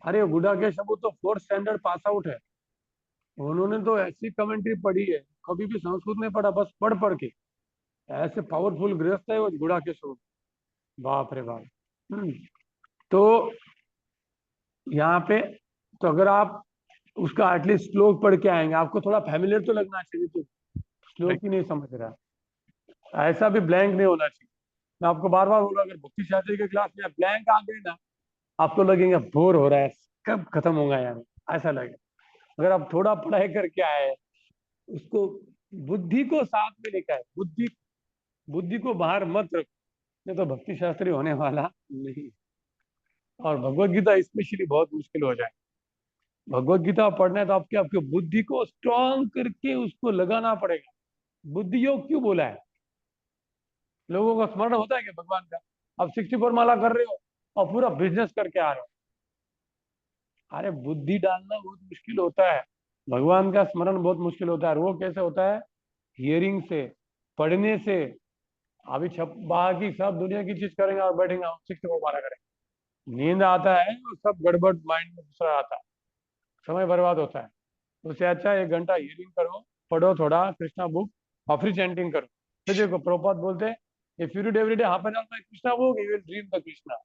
अरे गुडा के शब्द तो 4th स्टैंडर्ड पास आउट है, उन्होंने तो ऐसी कमेंट्री पढ़ी है, कभी भी संस्कृत नहीं पढ़ा, बस पढ़ पढ़ के ऐसे पावरफुल गृहस्थ है वो गुड़ा के शब्द, बाप रे बाप। तो यहाँ पे तो अगर आप उसका एटलीस्ट श्लोक पढ़ के आएंगे, आपको थोड़ा फैमिलियर तो लगना चाहिए। तो श्लोक ही नहीं समझ रहा, ऐसा भी ब्लैंक नहीं होना चाहिए। मैं आपको बार बार बोल रहा हूँ, अगर भक्ति शास्त्री के क्लास में ब्लैंक आ गए ना, आपको लगेगा बोर हो रहा है, कब खत्म होगा यार, ऐसा लगेगा। अगर आप थोड़ा पढ़ाई करके आए, उसको बुद्धि को साथ में लेकर आए, बुद्धि को बाहर मत रखो, नहीं तो भक्ति शास्त्री होने वाला नहीं। और भगवत गीता स्पेशली बहुत मुश्किल हो जाए। भगवत गीता पढ़ना है तो आपके बुद्धि को स्ट्रॉन्ग करके उसको लगाना पड़ेगा। बुद्धि योग क्यों बोला है? लोगों का स्मरण होता है कि भगवान का, अब 64 माला कर रहे हो और पूरा बिजनेस करके आ रहे हो। अरे बुद्धि डालना बहुत मुश्किल होता है, भगवान का स्मरण बहुत मुश्किल होता है। और वो कैसे होता है? हियरिंग से, पढ़ने से। अभी बाकी सब दुनिया की चीज करेंगे और बैठेंगे 64 माला करेंगे, नींद आता है और सब गड़बड़ माइंड में दूसरा आता है, समय बर्बाद होता है। उससे अच्छा 1 घंटा हियरिंग करो, पढ़ो थोड़ा कृष्णा बुक और फिर चैंटिंग करो। तो देखो प्रभुपाद बोलते हैं, if you do every day half an hour Krishna book, you will dream the Krishna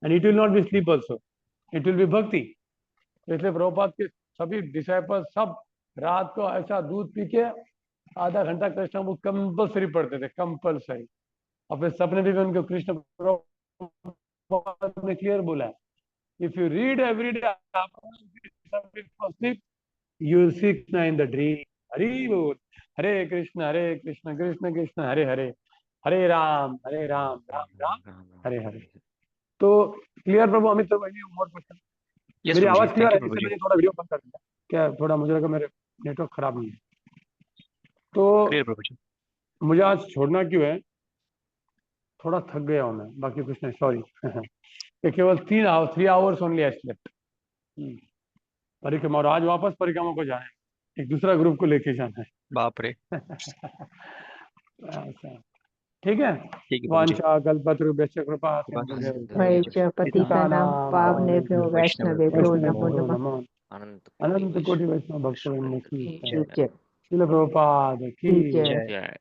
and it will not be sleep also, it will be भक्ति। इसलिए प्रभुपाद के सभी डिसाइपल सब रात को ऐसा दूध पी के आधा घंटा कृष्णा बुक कंपल्सरी पढ़ते थे, कंपल्सरी। और फिर सपने भी उनको कृष्ण ने क्लियर बोला है, if you read every day you will see Krishna in the dream. Hari बोल, हरे कृष्ण कृष्ण कृष्ण हरे हरे, हरे राम राम राम हरे हरे। तो क्लियर प्रभु? अमित प्रभु और क्वेश्चन? यस मेरी प्रभु जी, आवाज क्लियर थैंक है? यू प्रभु जिससे जी। मैंने थोड़ा वीडियो बंद कर दिया क्या, थोड़ा मुझे लगा मेरे नेटवर्क खराब नहीं है। तो क्लियर प्रभु जी। मुझे आज छोड़ना क्यों है? थोड़ा थक गया हूँ मैं, बाकी कुछ नहीं, सॉरी। केवल 3 आवर्स ओनली आई स्लेप्ट परिक्रमा, और आज वापस परिक्रमा को जाना है, एक दूसरा ग्रुप को लेके जाना है। बाप रे। ऐसा, ठीक है। ठीक है प्रभु जी। वांछा कल्पतरुभ्यश्च कृपा कृपा सिंधुभ्यश्च वै च पतितानां पावनेभ्यो वैष्णवेभ्यो नमो नमः। अनंत अनंत कोटि वैष्णव भक्तवृंद की जय Srila Prabhupada ki Jai. Jai.